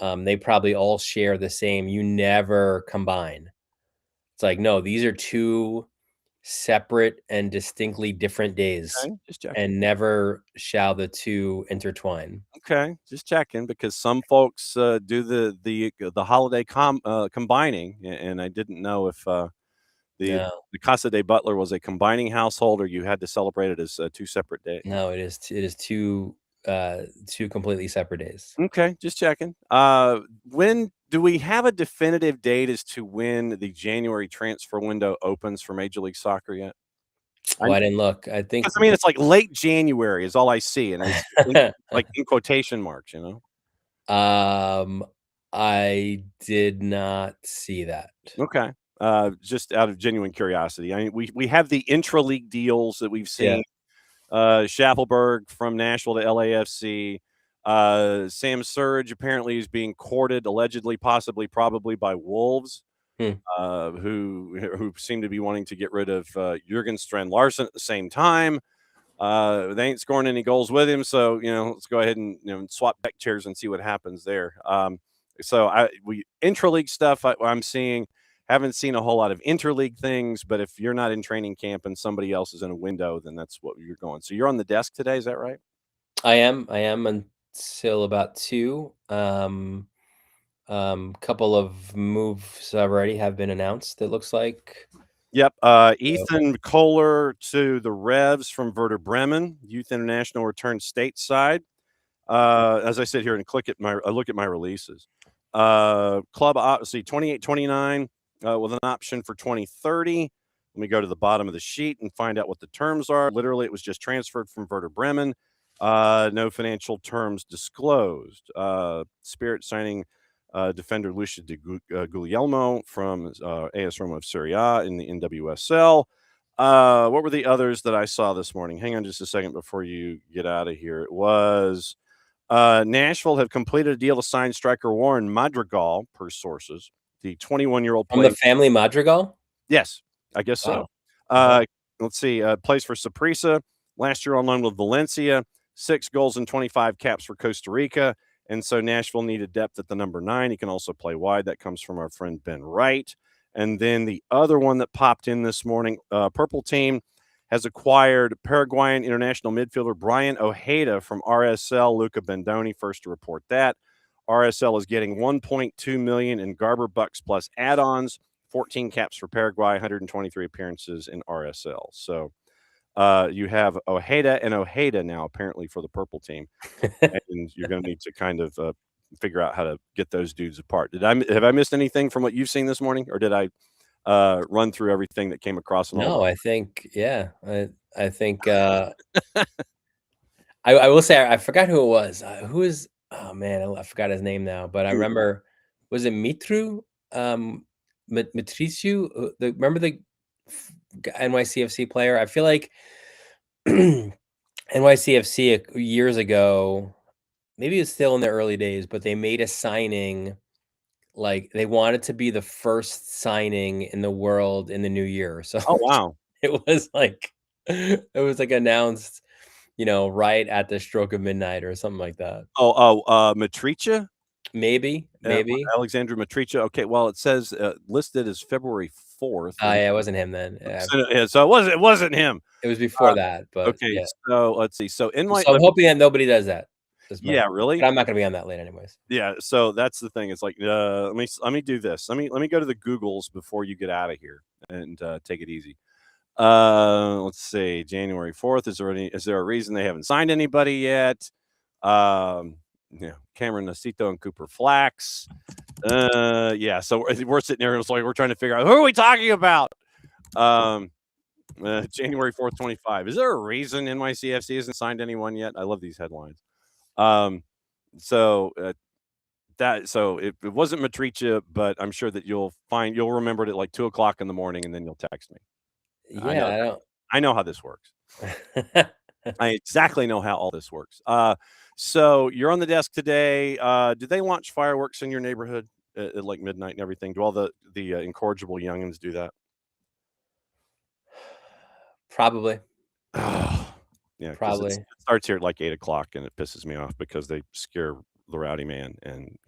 they probably all share the same. You never combine. It's like, no, these are 2 separate and distinctly different days. Okay, just checking. And never shall the 2 intertwine. Okay, just checking, because some folks do the holiday combining, and I didn't know if the Casa de Butler was a combining household, or you had to celebrate it as 2 separate days. No, it is 2 completely separate days. Okay, just checking. When do we have a definitive date as to when the January transfer window opens for Major League Soccer yet? Oh, I didn't look. I think. I mean, it's like late January is all I see, and it's like in quotation marks, I did not see that. Okay. Just out of genuine curiosity. I mean, we have the intra-league deals that we've seen. Schaffelberg from Nashville to LAFC. Sam Surge apparently is being courted, allegedly, possibly, probably by Wolves, who seem to be wanting to get rid of Jurgen Strand-Larsen at the same time. They ain't scoring any goals with him, so let's go ahead and swap deck chairs and see what happens there. Intra-league stuff I'm seeing. Haven't seen a whole lot of interleague things, but if you're not in training camp and somebody else is in a window, then that's what you're going. So you're on the desk today, is that right? I am until about 2. Couple of moves already have been announced, it looks like. Yep. Ethan Kohler to the Revs from Werder Bremen. Youth International returns stateside. As I sit here and look at my releases. Club, see, 28-29 with an option for 2030. Let me go to the bottom of the sheet and find out what the terms are. Literally, it was just transferred from Werder Bremen. No financial terms disclosed. Spirit signing defender Lucia de Guglielmo from AS Roma of Serie A in the NWSL. What were the others that I saw this morning? Hang on just a second before you get out of here. It was Nashville have completed a deal to sign striker Warren Madrigal, per sources. The 21-year-old From the family Madrigal? Yes, I guess so. Wow. Let's see. Plays for Saprissa. Last year on loan with Valencia. 6 goals and 25 caps for Costa Rica. And so Nashville needed depth at the number 9. He can also play wide. That comes from our friend Ben Wright. And then the other one that popped in this morning, Purple Team has acquired Paraguayan international midfielder Brian Ojeda from RSL. Luca Bendoni, first to report that. RSL is getting $1.2 million in Garber bucks plus add-ons. 14 caps for Paraguay, 123 appearances in RSL. So you have Ojeda and Ojeda now apparently for the Purple Team, and you're going to need to kind of figure out how to get those dudes apart. Have I missed anything from what you've seen this morning, or did I run through everything that came across? No, I think I think I will say I forgot who it was. Who is? Oh man, I forgot his name now. But I remember, was it Mitru? Matriciu, remember the NYCFC player? I feel like NYCFC years ago, maybe it's still in the early days, but they made a signing, like they wanted to be the first signing in the world in the new year. So oh wow, it was like announced, right at the stroke of midnight or something like that. Matricia? Maybe. Alexandra Matricia. Okay, well, it says listed as February 4th. Oh, yeah, it wasn't him then. Yeah. So it wasn't him. It was before that, but okay. Yeah. So let's see. So I'm hoping that nobody does that. Yeah, really? But I'm not gonna be on that late anyways. Yeah. So that's the thing. It's like, let me do this. Let me go to the Googles before you get out of here and take it easy. Let's see. January 4th. Is there a reason they haven't signed anybody yet? Cameron Nacito and Cooper Flax. Yeah. So we're sitting there. It's like we're trying to figure out who are we talking about. January 4th, 25. Is there a reason NYCFC hasn't signed anyone yet? I love these headlines. So it wasn't Matricia, but I'm sure that you'll remember it at like 2:00 in the morning, and then you'll text me. Yeah, I know how this works. I exactly know how all this works. So you're on the desk today. Do they launch fireworks in your neighborhood at like midnight and everything? Do all the incorrigible youngins do that? Probably. Yeah, probably. It starts here at like 8:00, and it pisses me off because they scare the rowdy man, and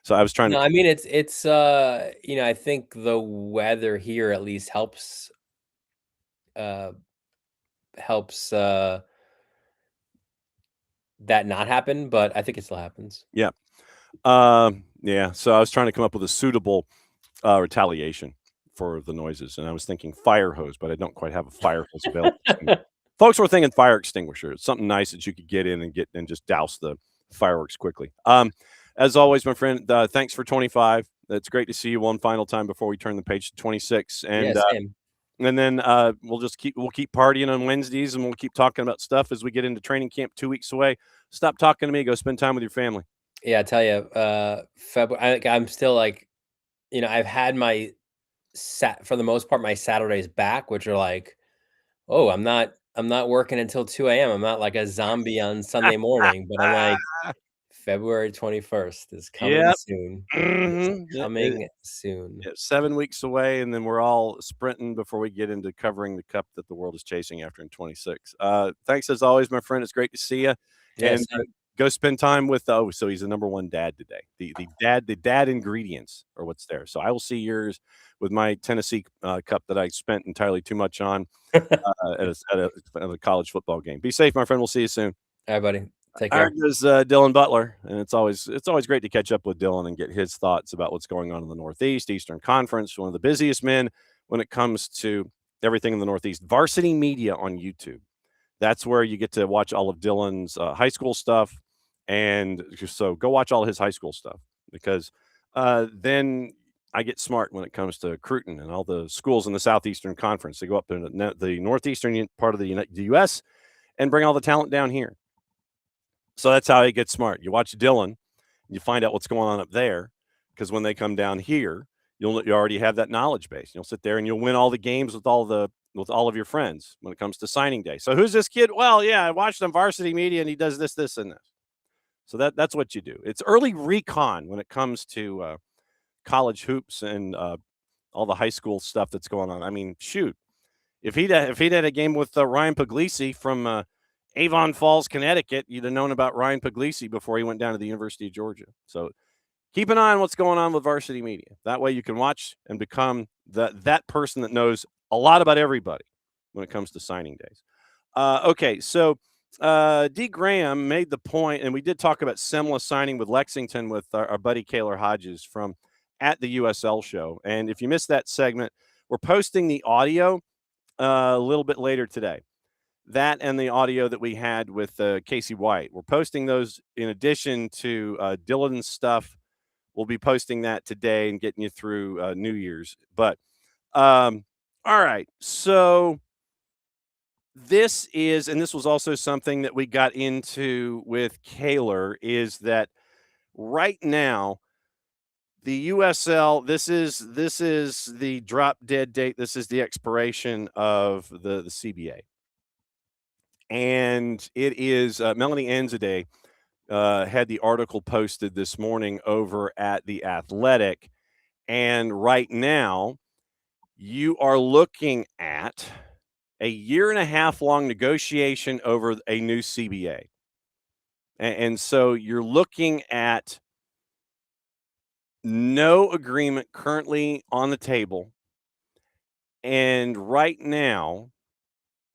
So I was trying to. No, I mean it's I think the weather here at least helps that not happen, but I think it still happens. Yeah. Yeah. So I was trying to come up with a suitable retaliation for the noises, and I was thinking fire hose, but I don't quite have a fire hose available. Folks were thinking fire extinguisher. It's something nice that you could get in and just douse the fireworks quickly. As always, my friend, thanks for 25. It's great to see you one final time before we turn the page to 26. And same. And then we'll keep partying on Wednesdays, and we'll keep talking about stuff as we get into training camp 2 weeks away. Stop talking to me. Go spend time with your family. Yeah, I tell you, February. I'm still like, I've had for the most part, my Saturdays back, which are like, oh, I'm not working until 2 a.m. I'm not like a zombie on Sunday morning, but I'm like, February 21st is coming soon. Mm-hmm. Coming soon. 7 weeks away, and then we're all sprinting before we get into covering the cup that the world is chasing after in 26. Thanks as always, my friend. It's great to see you. Yes. And go spend time with. So he's the number one dad today. The dad ingredients are what's there. So I will see yours with my Tennessee cup that I spent entirely too much on at a college football game. Be safe, my friend. We'll see you soon. All right, buddy. Take Our care. is Dylan Butler, and it's always great to catch up with Dylan and get his thoughts about what's going on in the Northeast, Eastern Conference, one of the busiest men when it comes to everything in the Northeast. Varsity Media on YouTube. That's where you get to watch all of Dylan's high school stuff, and so go watch all his high school stuff because then I get smart when it comes to Cruton and all the schools in the Southeastern Conference. They go up in the northeastern part of the U.S. and bring all the talent down here. So that's how he gets smart. You watch Dylan, you find out what's going on up there, because when they come down here, you already have that knowledge base. You'll sit there and you'll win all the games with all of your friends when it comes to signing day. So who's this kid? Well, yeah, I watched on Varsity Media and he does this, this, and this. So that's what you do. It's early recon when it comes to college hoops and all the high school stuff that's going on. I mean, shoot, if he'd had a game with Ryan Puglisi from Avon Falls, Connecticut, you'd have known about Ryan Puglisi before he went down to the University of Georgia. So keep an eye on what's going on with Varsity Media. That way you can watch and become that person that knows a lot about everybody when it comes to signing days. Okay, so D. Graham made the point, and we did talk about Semla signing with Lexington with our buddy Kaylor Hodges from at the USL show. And if you missed that segment, we're posting the audio a little bit later today. That and the audio that we had with Casey White. We're posting those in addition to Dylan's stuff. We'll be posting that today and getting you through New Year's. But all right, so this was also something that we got into with Kaylor, is that right now the USL, this is the drop dead date. This is the expiration of the CBA. And it is Melanie Anzadeh had the article posted this morning over at The Athletic. And right now, you are looking at a 1.5 year long negotiation over a new CBA. And so you're looking at no agreement currently on the table. And right now,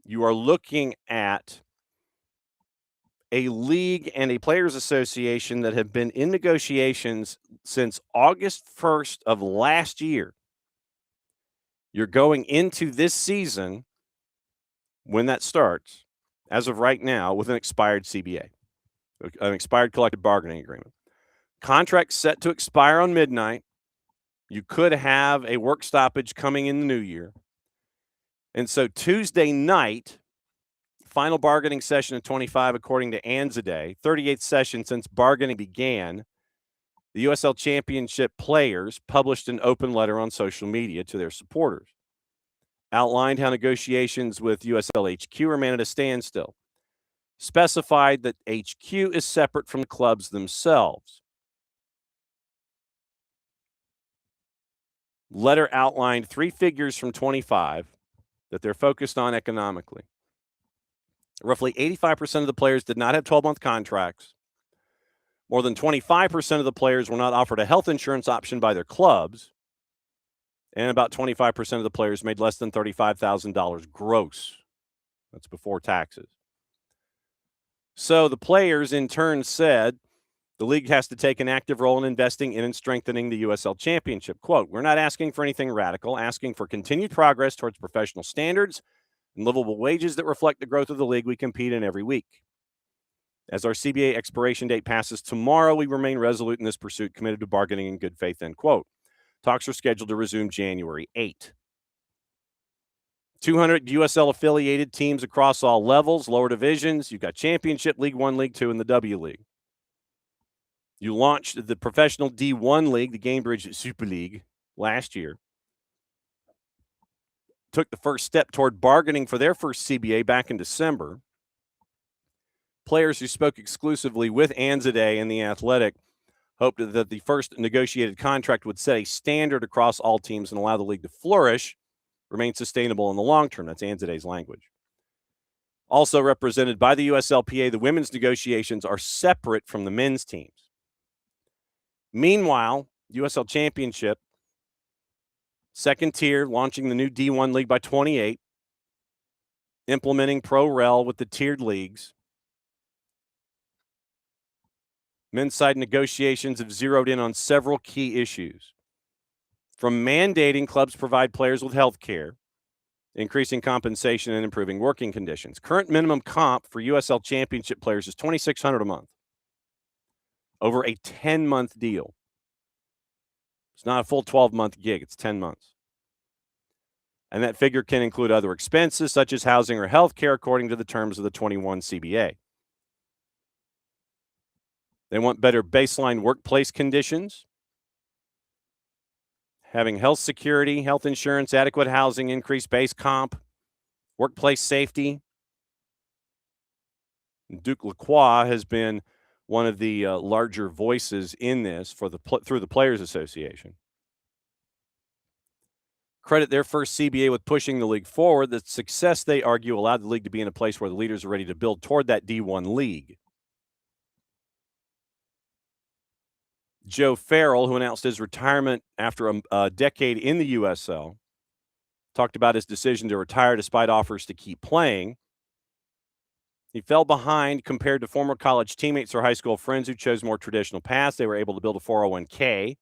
you are looking at a league and a players association that have been in negotiations since August 1st of last year. You're going into this season, when that starts, as of right now, with an expired CBA, an expired collective bargaining agreement. Contract set to expire on midnight. You could have a work stoppage coming in the new year. And so Tuesday night, final bargaining session of 25, according to Anzadeh, 38th session since bargaining began. The USL Championship players published an open letter on social media to their supporters, outlined how negotiations with USL HQ remain at a standstill, specified that HQ is separate from the clubs themselves. Letter outlined 3 figures from 25 that they're focused on economically. Roughly 85% of the players did not have 12-month contracts. More than 25% of the players were not offered a health insurance option by their clubs. And about 25% of the players made less than $35,000 gross. That's before taxes. So the players, in turn, said the league has to take an active role in investing in and strengthening the USL Championship. Quote, "We're not asking for anything radical, asking for continued progress towards professional standards and livable wages that reflect the growth of the league we compete in every week. As our CBA expiration date passes tomorrow, we remain resolute in this pursuit, committed to bargaining in good faith," end quote. Talks are scheduled to resume January 8. 200 USL affiliated teams across all levels, lower divisions. You've got Championship, League One, League Two, and the W League. You launched the professional D1 League, the Gamebridge Super League, last year. Took the first step toward bargaining for their first CBA back in December. Players who spoke exclusively with Anzadeh and The Athletic hoped that the first negotiated contract would set a standard across all teams and allow the league to flourish, remain sustainable in the long term. That's Anzadeh's language. Also represented by the USLPA, the women's negotiations are separate from the men's teams. Meanwhile, USL Championship, second tier, launching the new D1 League by 28, implementing Pro Rel with the tiered leagues. Men's side negotiations have zeroed in on several key issues, from mandating clubs provide players with health care, increasing compensation, and improving working conditions. Current minimum comp for USL Championship players is $2,600 a month over a 10-month deal. It's not a full 12-month gig. It's 10 months. And that figure can include other expenses such as housing or health care according to the terms of the 21 CBA. They want better baseline workplace conditions, having health security, health insurance, adequate housing, increased base comp, workplace safety. Duke Lacroix has been one of the larger voices in this for through the Players Association. Credit their first CBA with pushing the league forward. The success, they argue, allowed the league to be in a place where the leaders are ready to build toward that D1 league. Joe Farrell, who announced his retirement after a decade in the USL, talked about his decision to retire despite offers to keep playing. He fell behind compared to former college teammates or high school friends who chose more traditional paths. They were able to build a 401k.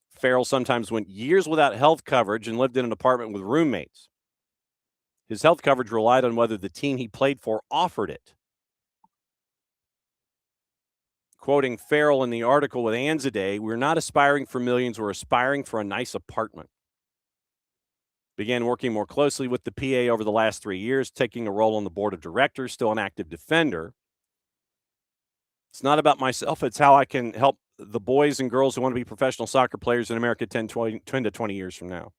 Farrell sometimes went years without health coverage and lived in an apartment with roommates. His health coverage relied on whether the team he played for offered it. Quoting Farrell in the article with Anzaday, "We're not aspiring for millions, we're aspiring for a nice apartment." Began working more closely with the PA over the last 3 years, taking a role on the board of directors, still an active defender. It's not about myself, it's how I can help the boys and girls who want to be professional soccer players in America 10 to 20 years from now.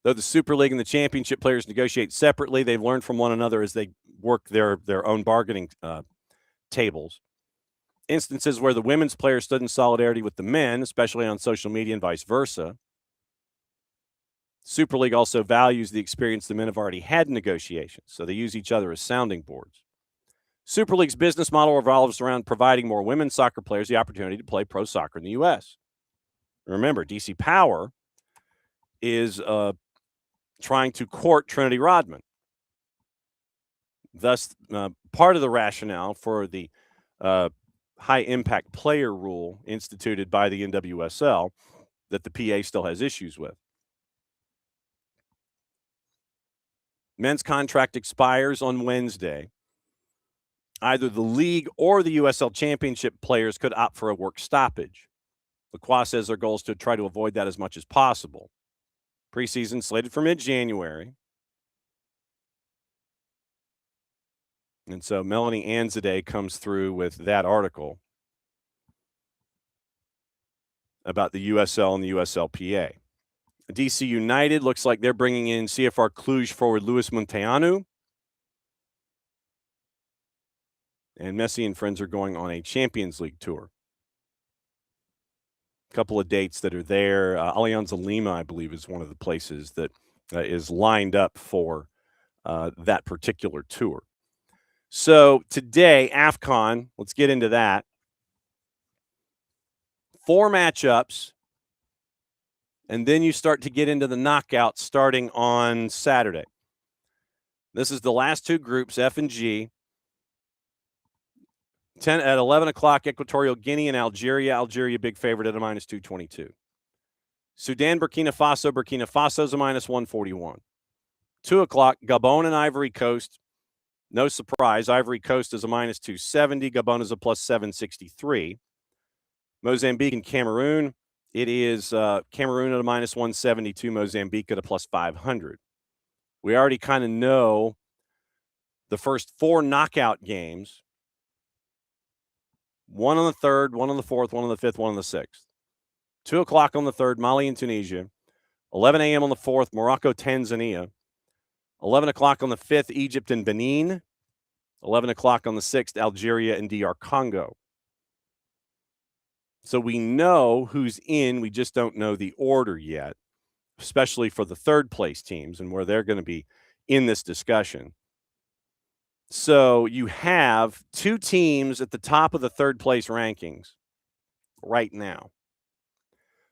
Though the Super League and the championship players negotiate separately, they've learned from one another as they work their own bargaining tables. Instances where the women's players stood in solidarity with the men, especially on social media and vice versa. Super League also values the experience the men have already had in negotiations, so they use each other as sounding boards. Super League's business model revolves around providing more women's soccer players the opportunity to play pro soccer in the U.S. Remember, DC Power is trying to court Trinity Rodman. Thus, part of the rationale for the high-impact player rule instituted by the NWSL that the PA still has issues with. Men's contract expires on Wednesday. Either the league or the USL Championship players could opt for a work stoppage. Lacroix says their goal is to try to avoid that as much as possible. Preseason slated for mid-January. And so Melanie Anzaday comes through with that article about the USL and the USLPA. DC United looks like they're bringing in CFR Cluj forward Luis Munteanu. And Messi and friends are going on a Champions League tour. A couple of dates that are there. Alianza Lima, I believe, is one of the places that is lined up for that particular tour. So today, AFCON, let's get into that. 4 matchups, and then you start to get into the knockouts starting on Saturday. This is the last 2 groups, F and G. 10 at 11 o'clock, Equatorial Guinea and Algeria. Algeria, big favorite at a minus 222. Sudan, Burkina Faso. Burkina Faso is a minus 141. 2 o'clock, Gabon and Ivory Coast. No surprise, Ivory Coast is a minus 270. Gabon is a plus 763. Mozambique and Cameroon. It is Cameroon at a minus 172. Mozambique at a plus 500. We already kind of know the first 4 knockout games. 1 on the 3rd, 1 on the 4th, 1 on the 5th, 1 on the 6th. 2 o'clock on the 3rd, Mali and Tunisia. 11 a.m. on the 4th, Morocco, Tanzania. 11 o'clock on the 5th, Egypt and Benin. 11 o'clock on the 6th, Algeria and DR Congo. So we know who's in. We just don't know the order yet, especially for the 3rd place teams and where they're going to be in this discussion. So you have 2 teams at the top of the 3rd place rankings right now.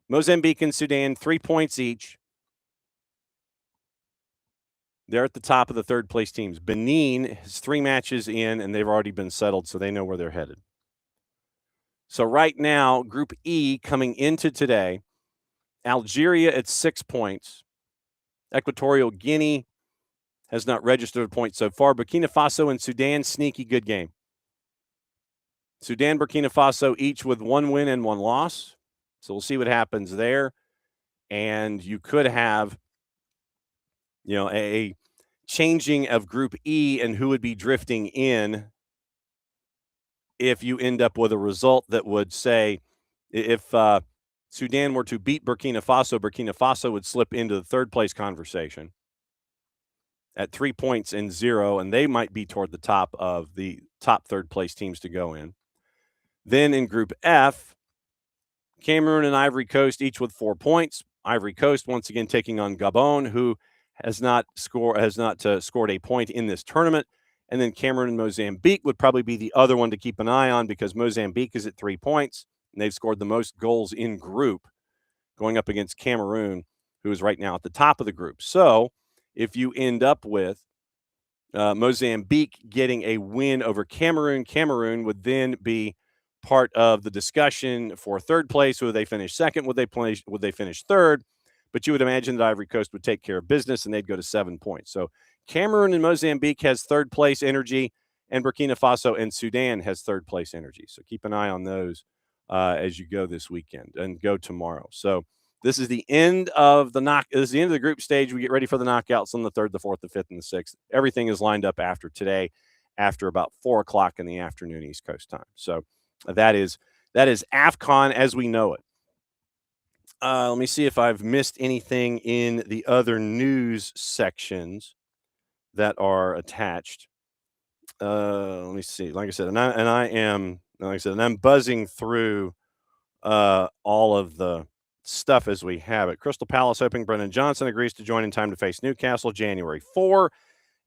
Mozambique and Sudan, 3 points each. They're at the top of the third place teams. Benin has 3 matches in, and they've already been settled, so they know where they're headed. So right now, Group E coming into today, Algeria at 6 points. Equatorial Guinea has not registered a point so far. Burkina Faso and Sudan, sneaky good game. Sudan, Burkina Faso, each with 1 win and 1 loss. So we'll see what happens there. And you could have, a changing of Group E and who would be drifting in if you end up with a result that would say if Sudan were to beat Burkina Faso would slip into the third place conversation at 3 points and 0, and they might be toward the top of the top third place teams to go in. Then in Group F, Cameroon and Ivory Coast each with 4 points. Ivory Coast once again taking on Gabon, who has not scored a point in this tournament. And then Cameroon and Mozambique would probably be the other one to keep an eye on because Mozambique is at 3 points, and they've scored the most goals in group going up against Cameroon, who is right now at the top of the group. So if you end up with Mozambique getting a win over Cameroon would then be part of the discussion for third place. Would they finish second? Would they finish third? But you would imagine that Ivory Coast would take care of business and they'd go to 7 points. So Cameroon and Mozambique has third place energy, and Burkina Faso and Sudan has third place energy. So keep an eye on those as you go this weekend and go tomorrow. So this is the end of This is the end of the group stage. We get ready for the knockouts on the 3rd, the 4th, the 5th, and the 6th. Everything is lined up after today, after about 4 o'clock in the afternoon East Coast time. So that is AFCON as we know it. Let me see if I've missed anything in the other news sections that are attached. Let me see. Like I said, and I'm buzzing through all of the stuff as we have it. Crystal Palace hoping Brendan Johnson agrees to join in time to face Newcastle January 4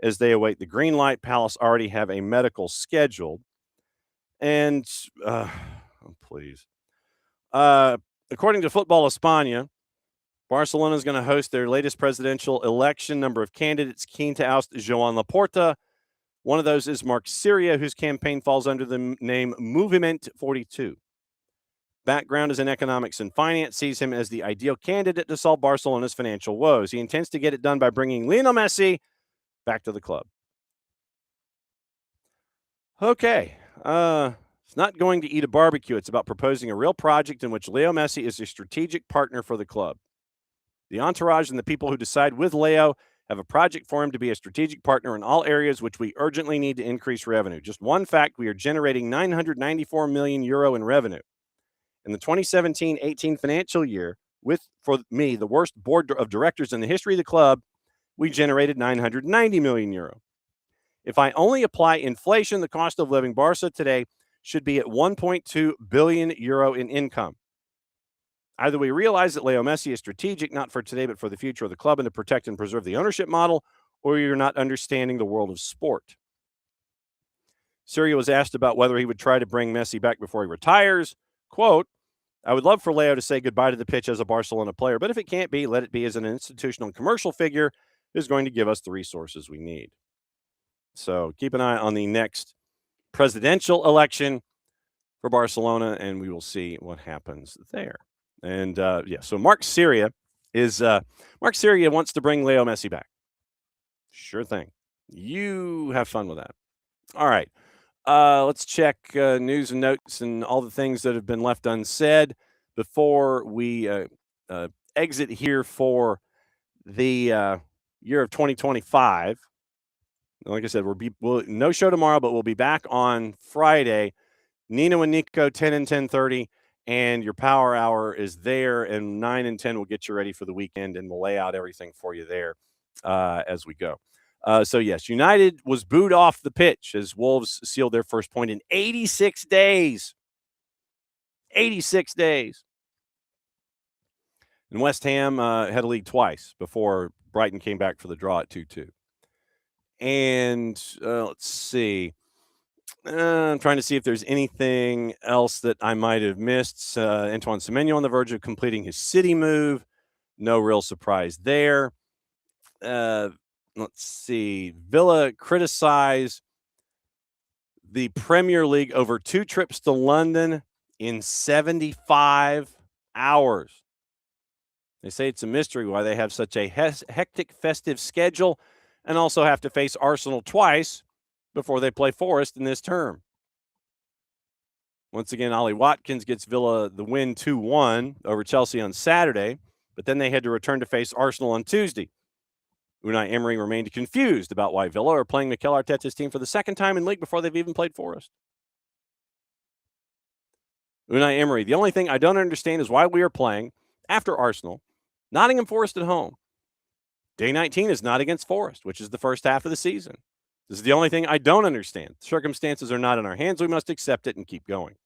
as they await the green light. Palace already have a medical scheduled. And please. According to Football España, Barcelona is going to host their latest presidential election. Number of candidates keen to oust Joan Laporta. One of those is Marc Syria, whose campaign falls under the name Movement 42. Background is in economics and finance, sees him as the ideal candidate to solve Barcelona's financial woes. He intends to get it done by bringing Lionel Messi back to the club. Okay. It's not going to eat a barbecue. It's about proposing a real project in which Leo Messi is a strategic partner for the club. The entourage and the people who decide with Leo have a project for him to be a strategic partner in all areas which we urgently need to increase revenue. Just one fact, we are generating €994 million in revenue. In the 2017-18 financial year, with, for me, the worst board of directors in the history of the club, we generated €990 million. If I only apply inflation, the cost of living, Barca today should be at €1.2 billion in income. Either we realize that Leo Messi is strategic, not for today, but for the future of the club and to protect and preserve the ownership model, or you're not understanding the world of sport. Syria was asked about whether he would try to bring Messi back before he retires. Quote, I would love for Leo to say goodbye to the pitch as a Barcelona player, but if it can't be, let it be as an institutional and commercial figure who's going to give us the resources we need. So keep an eye on the next presidential election for Barcelona, and we will see what happens there. And so Marc Syria wants to bring Leo Messi back. Sure thing. You have fun with that. All right. Let's check news and notes and all the things that have been left unsaid before we exit here for the year of 2025. Like I said, we'll no show tomorrow, but we'll be back on Friday. Nino and Nico, 10 and 10:30, and your power hour is there, and 9 and 10 will get you ready for the weekend, and we'll lay out everything for you there as we go. So, yes, United was booed off the pitch as Wolves sealed their first point in 86 days. 86 days. And West Ham had a lead twice before Brighton came back for the draw at 2-2. And let's see. I'm trying to see if there's anything else that I might have missed. Antoine Semenyo on the verge of completing his City move. No real surprise there. let's see. Villa criticized the Premier League over 2 trips to London in 75 hours. They say it's a mystery why they have such a hectic festive schedule and also have to face Arsenal twice before they play Forest in this term. Once again, Ollie Watkins gets Villa the win 2-1 over Chelsea on Saturday, but then they had to return to face Arsenal on Tuesday. Unai Emery remained confused about why Villa are playing Mikel Arteta's team for the second time in league before they've even played Forest. Unai Emery, the only thing I don't understand is why we are playing, after Arsenal, Nottingham Forest at home. Day 19 is not against Forest, which is the first half of the season. This is the only thing I don't understand. Circumstances are not in our hands. We must accept it and keep going.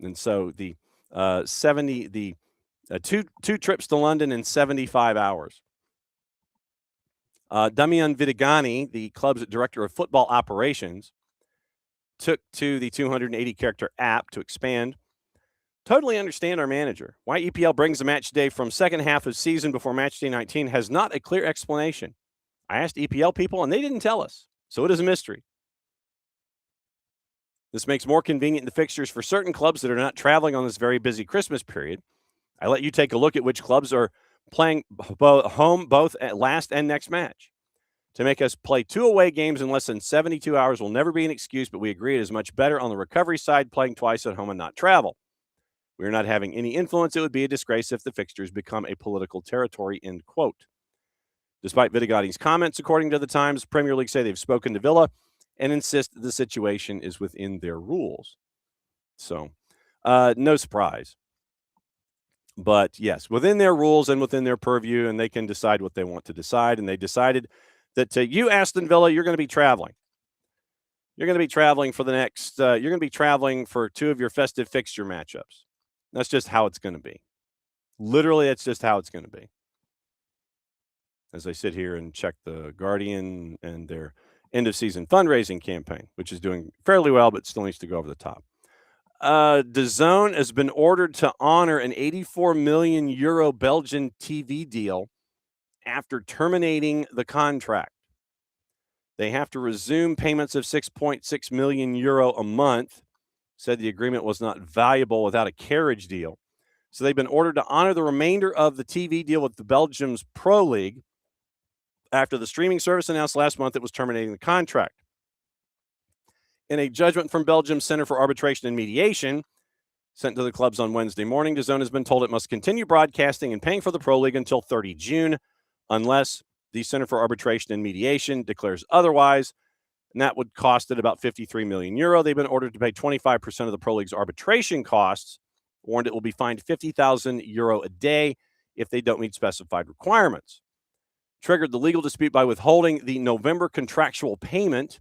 And so the two trips to London in 75 hours. Damian Vidigani, the club's director of football operations, took to the 280-character app to expand. Totally understand our manager. Why EPL brings the match day from second half of season before match day 19 has not a clear explanation. I asked EPL people, and they didn't tell us, so it is a mystery. This makes more convenient the fixtures for certain clubs that are not traveling on this very busy Christmas period. I let you take a look at which clubs are playing home both at last and next match. To make us play 2 away games in less than 72 hours will never be an excuse, but we agree it is much better on the recovery side playing twice at home and not travel. We are not having any influence. It would be a disgrace if the fixtures become a political territory, end quote. Despite Vidigani's comments, according to the Times, Premier League say they've spoken to Villa and insist that the situation is within their rules. So, no surprise. But yes, within their rules and within their purview, and they can decide what they want to decide. And they decided that you, Aston Villa, you're going to be traveling. You're going to be traveling for the next, you're going to be traveling for 2 of your festive fixture matchups. That's just how it's going to be. Literally, that's just how it's going to be. As I sit here and check the Guardian and their end-of-season fundraising campaign, which is doing fairly well, but still needs to go over the top. DAZN has been ordered to honor an €84 million Belgian TV deal after terminating the contract. They have to resume payments of €6.6 million a month. Said the agreement was not valuable without a carriage deal. So they've been ordered to honor the remainder of the TV deal with the Belgium's Pro League after the streaming service announced last month it was terminating the contract. In a judgment from Belgium's Center for Arbitration and Mediation, sent to the clubs on Wednesday morning, DAZN has been told it must continue broadcasting and paying for the Pro League until 30 June, unless the Center for Arbitration and Mediation declares otherwise, and that would cost it about €53 million. They've been ordered to pay 25% of the Pro League's arbitration costs, warned it will be fined €50,000 a day if they don't meet specified requirements. Triggered the legal dispute by withholding the November contractual payment,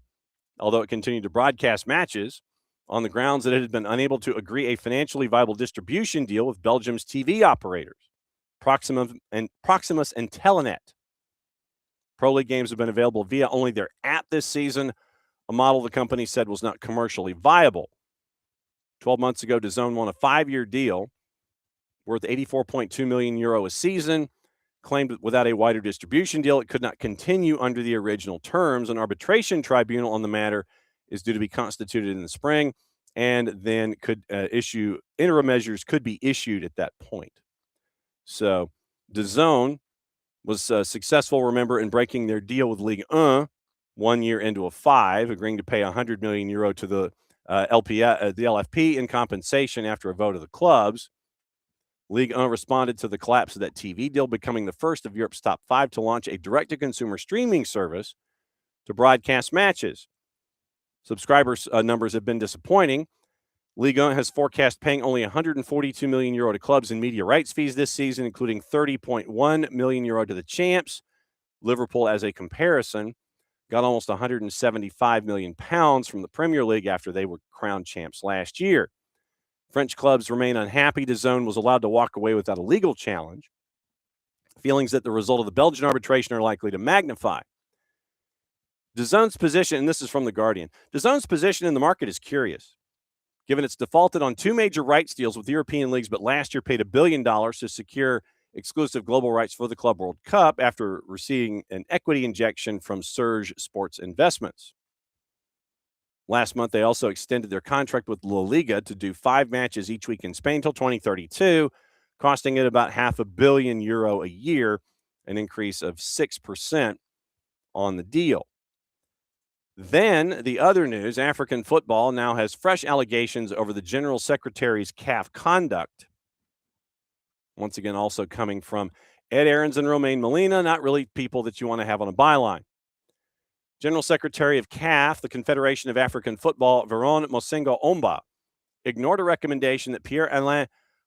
although it continued to broadcast matches, on the grounds that it had been unable to agree a financially viable distribution deal with Belgium's TV operators, Proximus and Telenet. Pro League games have been available via only their app this season, a model the company said was not commercially viable. 12 months ago, DAZN won a 5-year deal worth €84.2 million a season, claimed that without a wider distribution deal, it could not continue under the original terms. An arbitration tribunal on the matter is due to be constituted in the spring, and then could interim measures could be issued at that point. So DAZN was successful, remember, in breaking their deal with Ligue 1 1 year into a 5, agreeing to pay €100 million to the LFP in compensation after a vote of the clubs. Ligue 1 responded to the collapse of that TV deal, becoming the first of Europe's top 5 to launch a direct-to-consumer streaming service to broadcast matches. Subscribers numbers have been disappointing. Ligue 1 has forecast paying only €142 million to clubs in media rights fees this season, including €30.1 million to the champs. Liverpool, as a comparison, got almost £175 million from the Premier League after they were crowned champs last year. French clubs remain unhappy. DAZN was allowed to walk away without a legal challenge. Feelings that the result of the Belgian arbitration are likely to magnify. DAZN's position, and this is from The Guardian, DAZN's position in the market is curious, given it's defaulted on 2 major rights deals with European leagues, but last year paid $1 billion to secure exclusive global rights for the Club World Cup after receiving an equity injection from Surge Sports Investments. Last month, they also extended their contract with La Liga to do 5 matches each week in Spain until 2032, costing it about €500 million a year, an increase of 6% on the deal. Then the other news, African football now has fresh allegations over the General Secretary's CAF conduct. Once again, also coming from Ed Aarons and Romain Molina, not really people that you want to have on a byline. General Secretary of CAF, the Confederation of African Football, Veron Mosengo Omba, ignored a recommendation that Pierre-Alain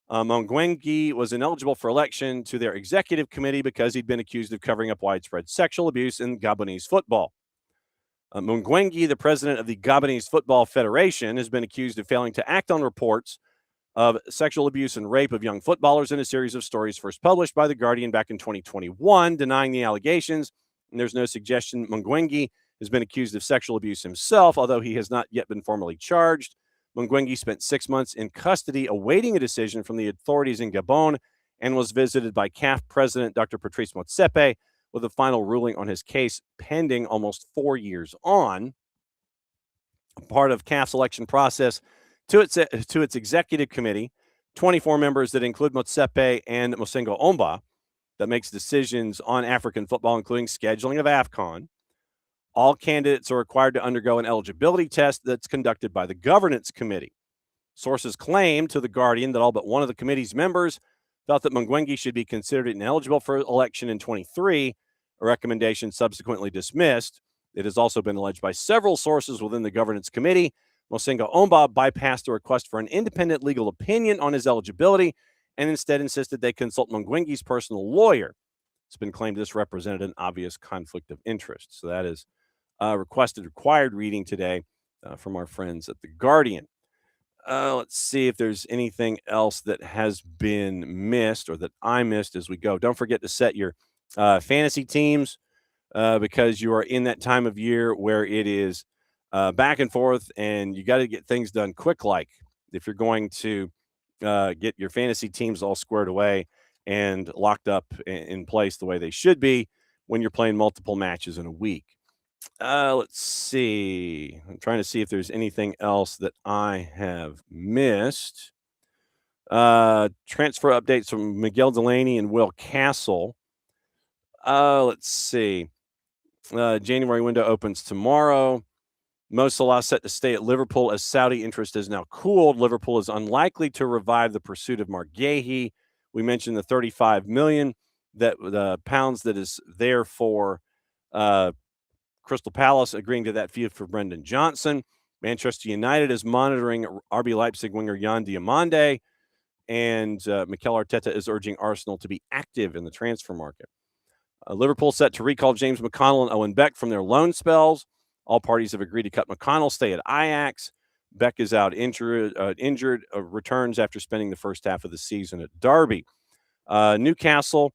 Mongwengi was ineligible for election to their executive committee because he'd been accused of covering up widespread sexual abuse in Gabonese football. Mongwengi, the president of the Gabonese Football Federation, has been accused of failing to act on reports of sexual abuse and rape of young footballers in a series of stories first published by The Guardian back in 2021, denying the allegations. And there's no suggestion Mongwengi has been accused of sexual abuse himself, although he has not yet been formally charged. Mongwengi spent 6 months in custody awaiting a decision from the authorities in Gabon and was visited by CAF President Dr. Patrice Motsepe with a final ruling on his case pending almost 4 years on. Part of CAF's election process to its executive committee, 24 members that include Motsepe and Mosengo Omba, that makes decisions on African football, including scheduling of AFCON. All candidates are required to undergo an eligibility test that's conducted by the governance committee. Sources claim to The Guardian that all but one of the committee's members felt that Mongwengi should be considered ineligible for election in 23, a recommendation subsequently dismissed. It has also been alleged by several sources within the governance committee Mosengo Omba bypassed a request for an independent legal opinion on his eligibility and instead insisted they consult Mongwengi's personal lawyer. It's been claimed this represented an obvious conflict of interest. So that is required reading today from our friends at The Guardian. Let's see if there's anything else that has been missed or that I missed as we go. Don't forget to set your fantasy teams because you are in that time of year where it is back and forth, and you got to get things done quick. Like if you're going to get your fantasy teams all squared away and locked up in place the way they should be when you're playing multiple matches in a week. Let's see. I'm trying to see if there's anything else that I have missed. Transfer updates from Miguel Delaney and Will Castle. Let's see. January window opens tomorrow. Mo Salah set to stay at Liverpool as Saudi interest is now cooled. Liverpool is unlikely to revive the pursuit of Marguehi. We mentioned the 35 million pounds that is there for Crystal Palace agreeing to that fee for Brendan Johnson. Manchester United is monitoring RB Leipzig winger Jan Diomande, and Mikel Arteta is urging Arsenal to be active in the transfer market. Liverpool set to recall James McConnell and Owen Beck from their loan spells. All parties have agreed to cut McConnell stay at Ajax. Beck is out injured, returns after spending the first half of the season at Derby. Newcastle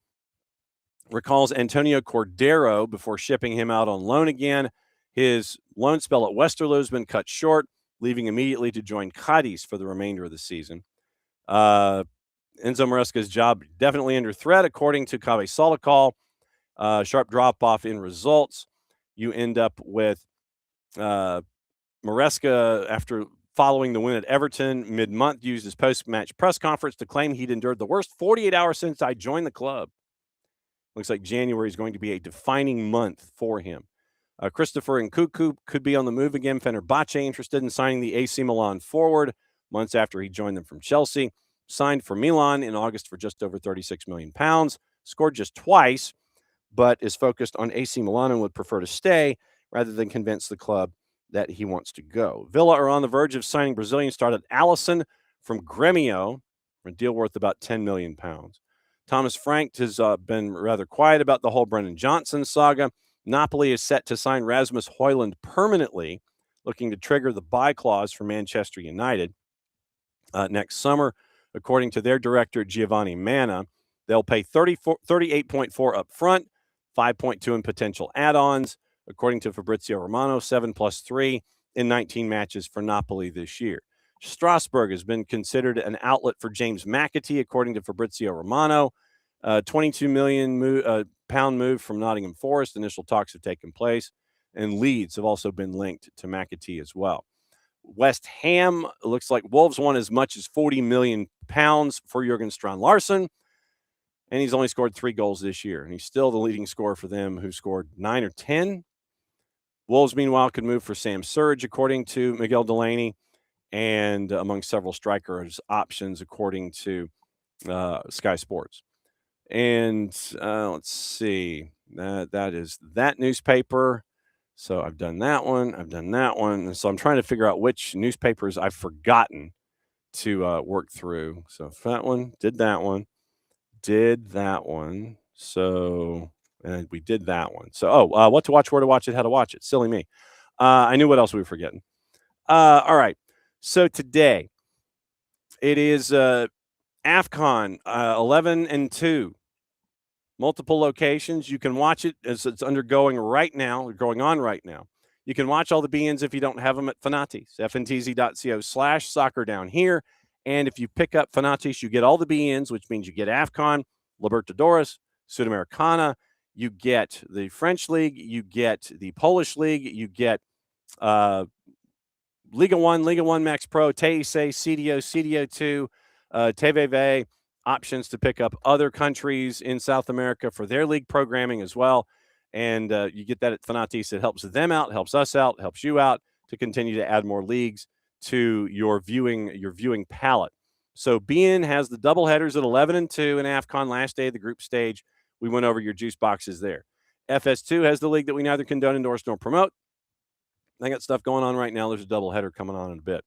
recalls Antonio Cordero before shipping him out on loan again. His loan spell at Westerlo has been cut short, leaving immediately to join Cadiz for the remainder of the season. Enzo Maresca's job definitely under threat, according to Kave Solokal. Sharp drop-off in results. You end up with Maresca, after following the win at Everton mid-month, used his post-match press conference to claim he'd endured the worst 48 hours since I joined the club. Looks like January is going to be a defining month for him. Christopher Nkunku could be on the move again. Fenerbahce interested in signing the AC Milan forward months after he joined them from Chelsea. Signed for Milan in August for just over £36 million. Scored just twice, but is focused on AC Milan and would prefer to stay rather than convince the club that he wants to go. Villa are on the verge of signing Brazilian starter Alisson from Grêmio for a deal worth about £10 million. Thomas Frank has been rather quiet about the whole Brendan Johnson saga. Napoli is set to sign Rasmus Højlund permanently, looking to trigger the buy clause for Manchester United next summer. According to their director, Giovanni Manna, they'll pay 38.4 up front, 5.2 in potential add-ons. According to Fabrizio Romano, 7+3 in 19 matches for Napoli this year. Strasbourg has been considered an outlet for James McAtee, according to Fabrizio Romano. 22 million pound move from Nottingham Forest. Initial talks have taken place, and Leeds have also been linked to McAtee as well. West Ham looks like Wolves won as much as 40 million pounds for Jurgen Strand-Larsen, and he's only scored 3 goals this year, and he's still the leading scorer for them, who scored 9 or 10. Wolves, meanwhile, could move for Sam Surge, according to Miguel Delaney, and among several strikers options, according to Sky Sports. And let's see, that is that newspaper. So I've done that one. And so I'm trying to figure out which newspapers I've forgotten to work through. So that one, did that one. So we did that one. So, what to watch, where to watch it, how to watch it. Silly me. I knew what else we were forgetting. All right. So today it is AFCON 11-2. Multiple locations. You can watch it as it's going on right now. You can watch all the be-ins if you don't have them at Fanatis, fntz.co/soccer down here. And if you pick up Fanatis, you get all the be-ins, which means you get AFCON, Libertadores, Sudamericana, you get the French League, you get the Polish League, you get Liga 1 Max Pro, TEC, CDO, CDO2, TVV, options to pick up other countries in South America for their league programming as well. And you get that at Fanatis. It helps them out, helps us out, helps you out to continue to add more leagues to your viewing palette. So BN has the double headers at 11-2 in AFCON, last day of the group stage. We went over your juice boxes there. FS2 has the league that we neither condone, endorse, nor promote. They got stuff going on right now. There's a double header coming on in a bit.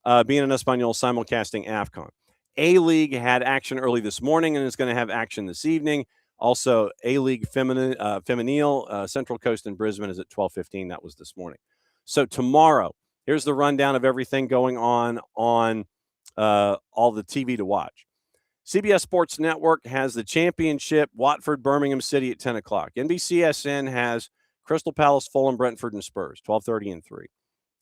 BN and Espanol simulcasting AFCON. A-League had action early this morning and is going to have action this evening. Also, A-League Femenil, Central Coast in Brisbane is at 12:15. That was this morning. So tomorrow, here's the rundown of everything going on all the TV to watch. CBS Sports Network has the championship, Watford, Birmingham City at 10 o'clock. NBCSN has Crystal Palace, Fulham, Brentford, and Spurs, 12:30 and 3.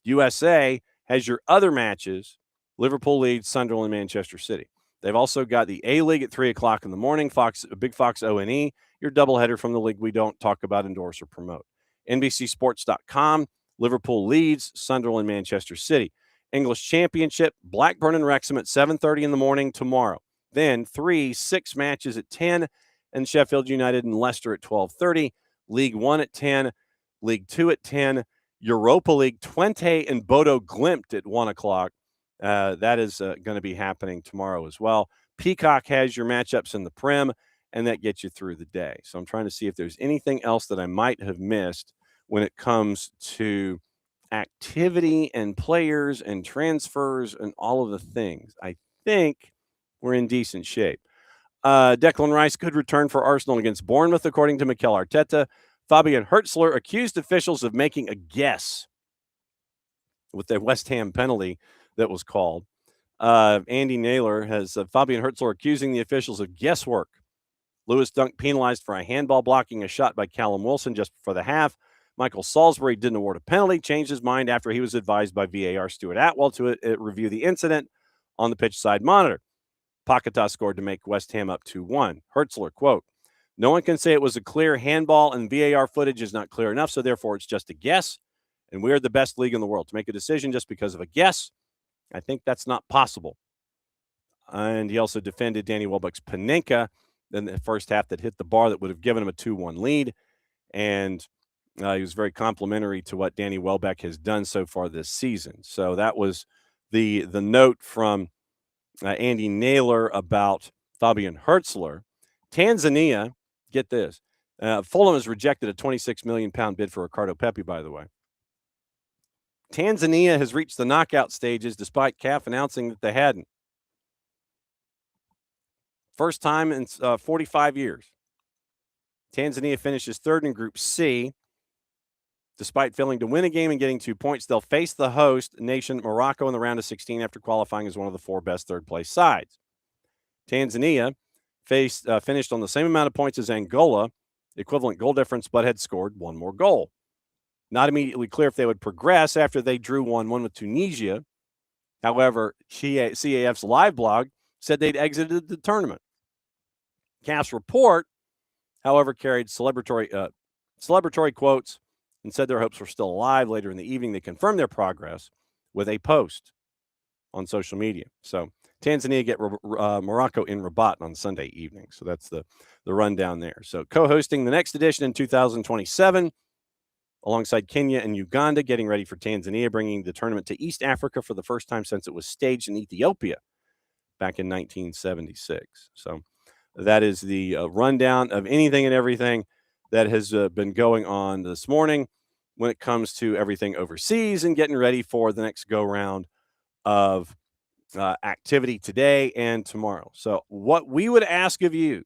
USA has your other matches, Liverpool, Leeds, Sunderland, Manchester City. They've also got the A-League at 3 o'clock in the morning, Big Fox O&E, your doubleheader from the league we don't talk about, endorse, or promote. NBCSports.com, Liverpool, Leeds, Sunderland, Manchester City. English Championship, Blackburn and Wrexham at 7:30 in the morning tomorrow. Then 6 matches at 10, and Sheffield United and Leicester at 12:30. League 1 at 10, League 2 at 10, Europa League, Twente and Bodo Glimt at 1 o'clock. That is going to be happening tomorrow as well. Peacock has your matchups in the Prem, and that gets you through the day. So I'm trying to see if there's anything else that I might have missed when it comes to activity and players and transfers and all of the things. I think we're in decent shape. Declan Rice could return for Arsenal against Bournemouth, according to Mikel Arteta. Fabian Hertzler accused officials of making a guess with the West Ham penalty that was called. Andy Naylor has Fabian Hertzler accusing the officials of guesswork. Lewis Dunk penalized for a handball blocking a shot by Callum Wilson just before the half. Michael Salisbury didn't award a penalty, changed his mind after he was advised by VAR Stuart Atwell to review the incident on the pitch side monitor. Paquetá scored to make West Ham up 2-1. Hertzler, quote, "No one can say it was a clear handball, and VAR footage is not clear enough, so therefore it's just a guess. And we are the best league in the world. To make a decision just because of a guess, I think that's not possible." And he also defended Danny Welbeck's Panenka in the first half that hit the bar that would have given him a 2-1 lead. And he was very complimentary to what Danny Welbeck has done so far this season. So that was the note from Andy Naylor about Fabian Hertzler. Tanzania, get this. Fulham has rejected a 26 million pound bid for Ricardo Pepi, by the way. Tanzania has reached the knockout stages despite CAF announcing that they hadn't. First time in 45 years. Tanzania finishes third in Group C. Despite failing to win a game and getting 2 points, they'll face the host nation, Morocco, in the round of 16 after qualifying as one of the 4 best third-place sides. Tanzania finished on the same amount of points as Angola, equivalent goal difference, but had scored 1 more goal. Not immediately clear if they would progress after they drew 1-1 with Tunisia. However, CAF's live blog said they'd exited the tournament. CAF's report, however, carried celebratory quotes and said their hopes were still alive. Later in the evening, they confirmed their progress with a post on social media. So Tanzania get Morocco in Rabat on Sunday evening. So that's the rundown there. So co-hosting the next edition in 2027, alongside Kenya and Uganda, getting ready for Tanzania, bringing the tournament to East Africa for the first time since it was staged in Ethiopia back in 1976. So that is the rundown of anything and everything that has been going on this morning when it comes to everything overseas and getting ready for the next go-round of activity today and tomorrow. So what we would ask of you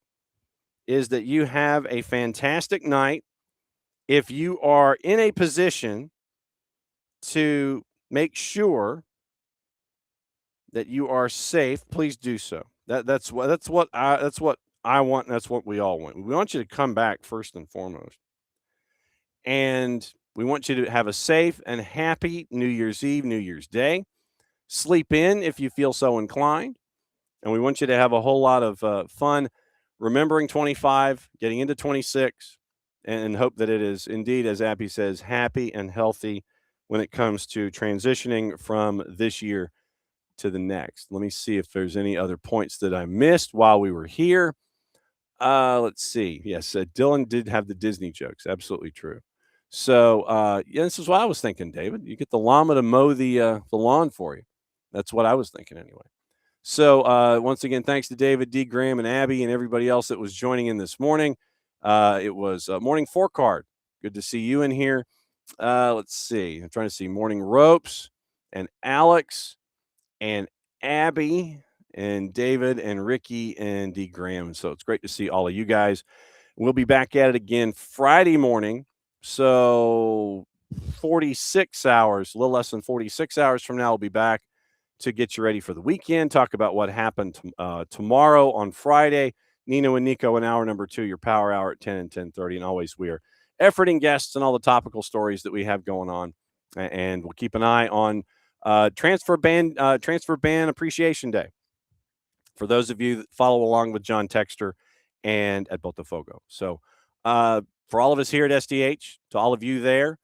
is that you have a fantastic night. If you are in a position to make sure that you are safe, please do so. That's what I want, and that's what we all want. We want you to come back first and foremost. And we want you to have a safe and happy New Year's Eve, New Year's Day. Sleep in if you feel so inclined. And we want you to have a whole lot of fun remembering 25, getting into 26, and hope that it is indeed, as Abby says, happy and healthy when it comes to transitioning from this year to the next. Let me see if there's any other points that I missed while we were here. Let's see. Yes, Dylan did have the Disney jokes. Absolutely true. So, yeah, this is what I was thinking, David. You get the llama to mow the lawn for you. That's what I was thinking anyway. So, once again, thanks to David, D. Graham, and Abby, and everybody else that was joining in this morning. It was Morning Four Card. Good to see you in here. Let's see. I'm trying to see Morning Ropes and Alex and Abby and David and Ricky and D. Graham. So it's great to see all of you guys. We'll be back at it again Friday morning. So 46 hours, a little less than 46 hours from now, we'll be back to get you ready for the weekend. Talk about what happened tomorrow on Friday. Nino and Nico in hour number 2, your power hour at 10 and 10:30. And always we are efforting guests and all the topical stories that we have going on. And we'll keep an eye on Transfer Ban Appreciation Day for those of you that follow along with John Textor and at Botafogo. So for all of us here at SDH, to all of you there,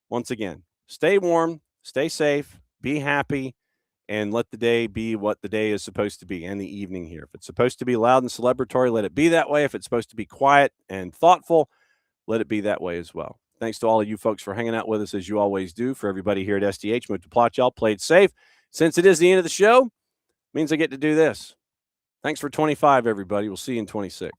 once again, stay warm, stay safe, be happy, and let the day be what the day is supposed to be, and the evening here. If it's supposed to be loud and celebratory, let it be that way. If it's supposed to be quiet and thoughtful, let it be that way as well. Thanks to all of you folks for hanging out with us as you always do. For everybody here at SDH, Mutaplat, y'all played safe. Since it is the end of the show, means I get to do this. Thanks for 25, everybody. We'll see you in 26.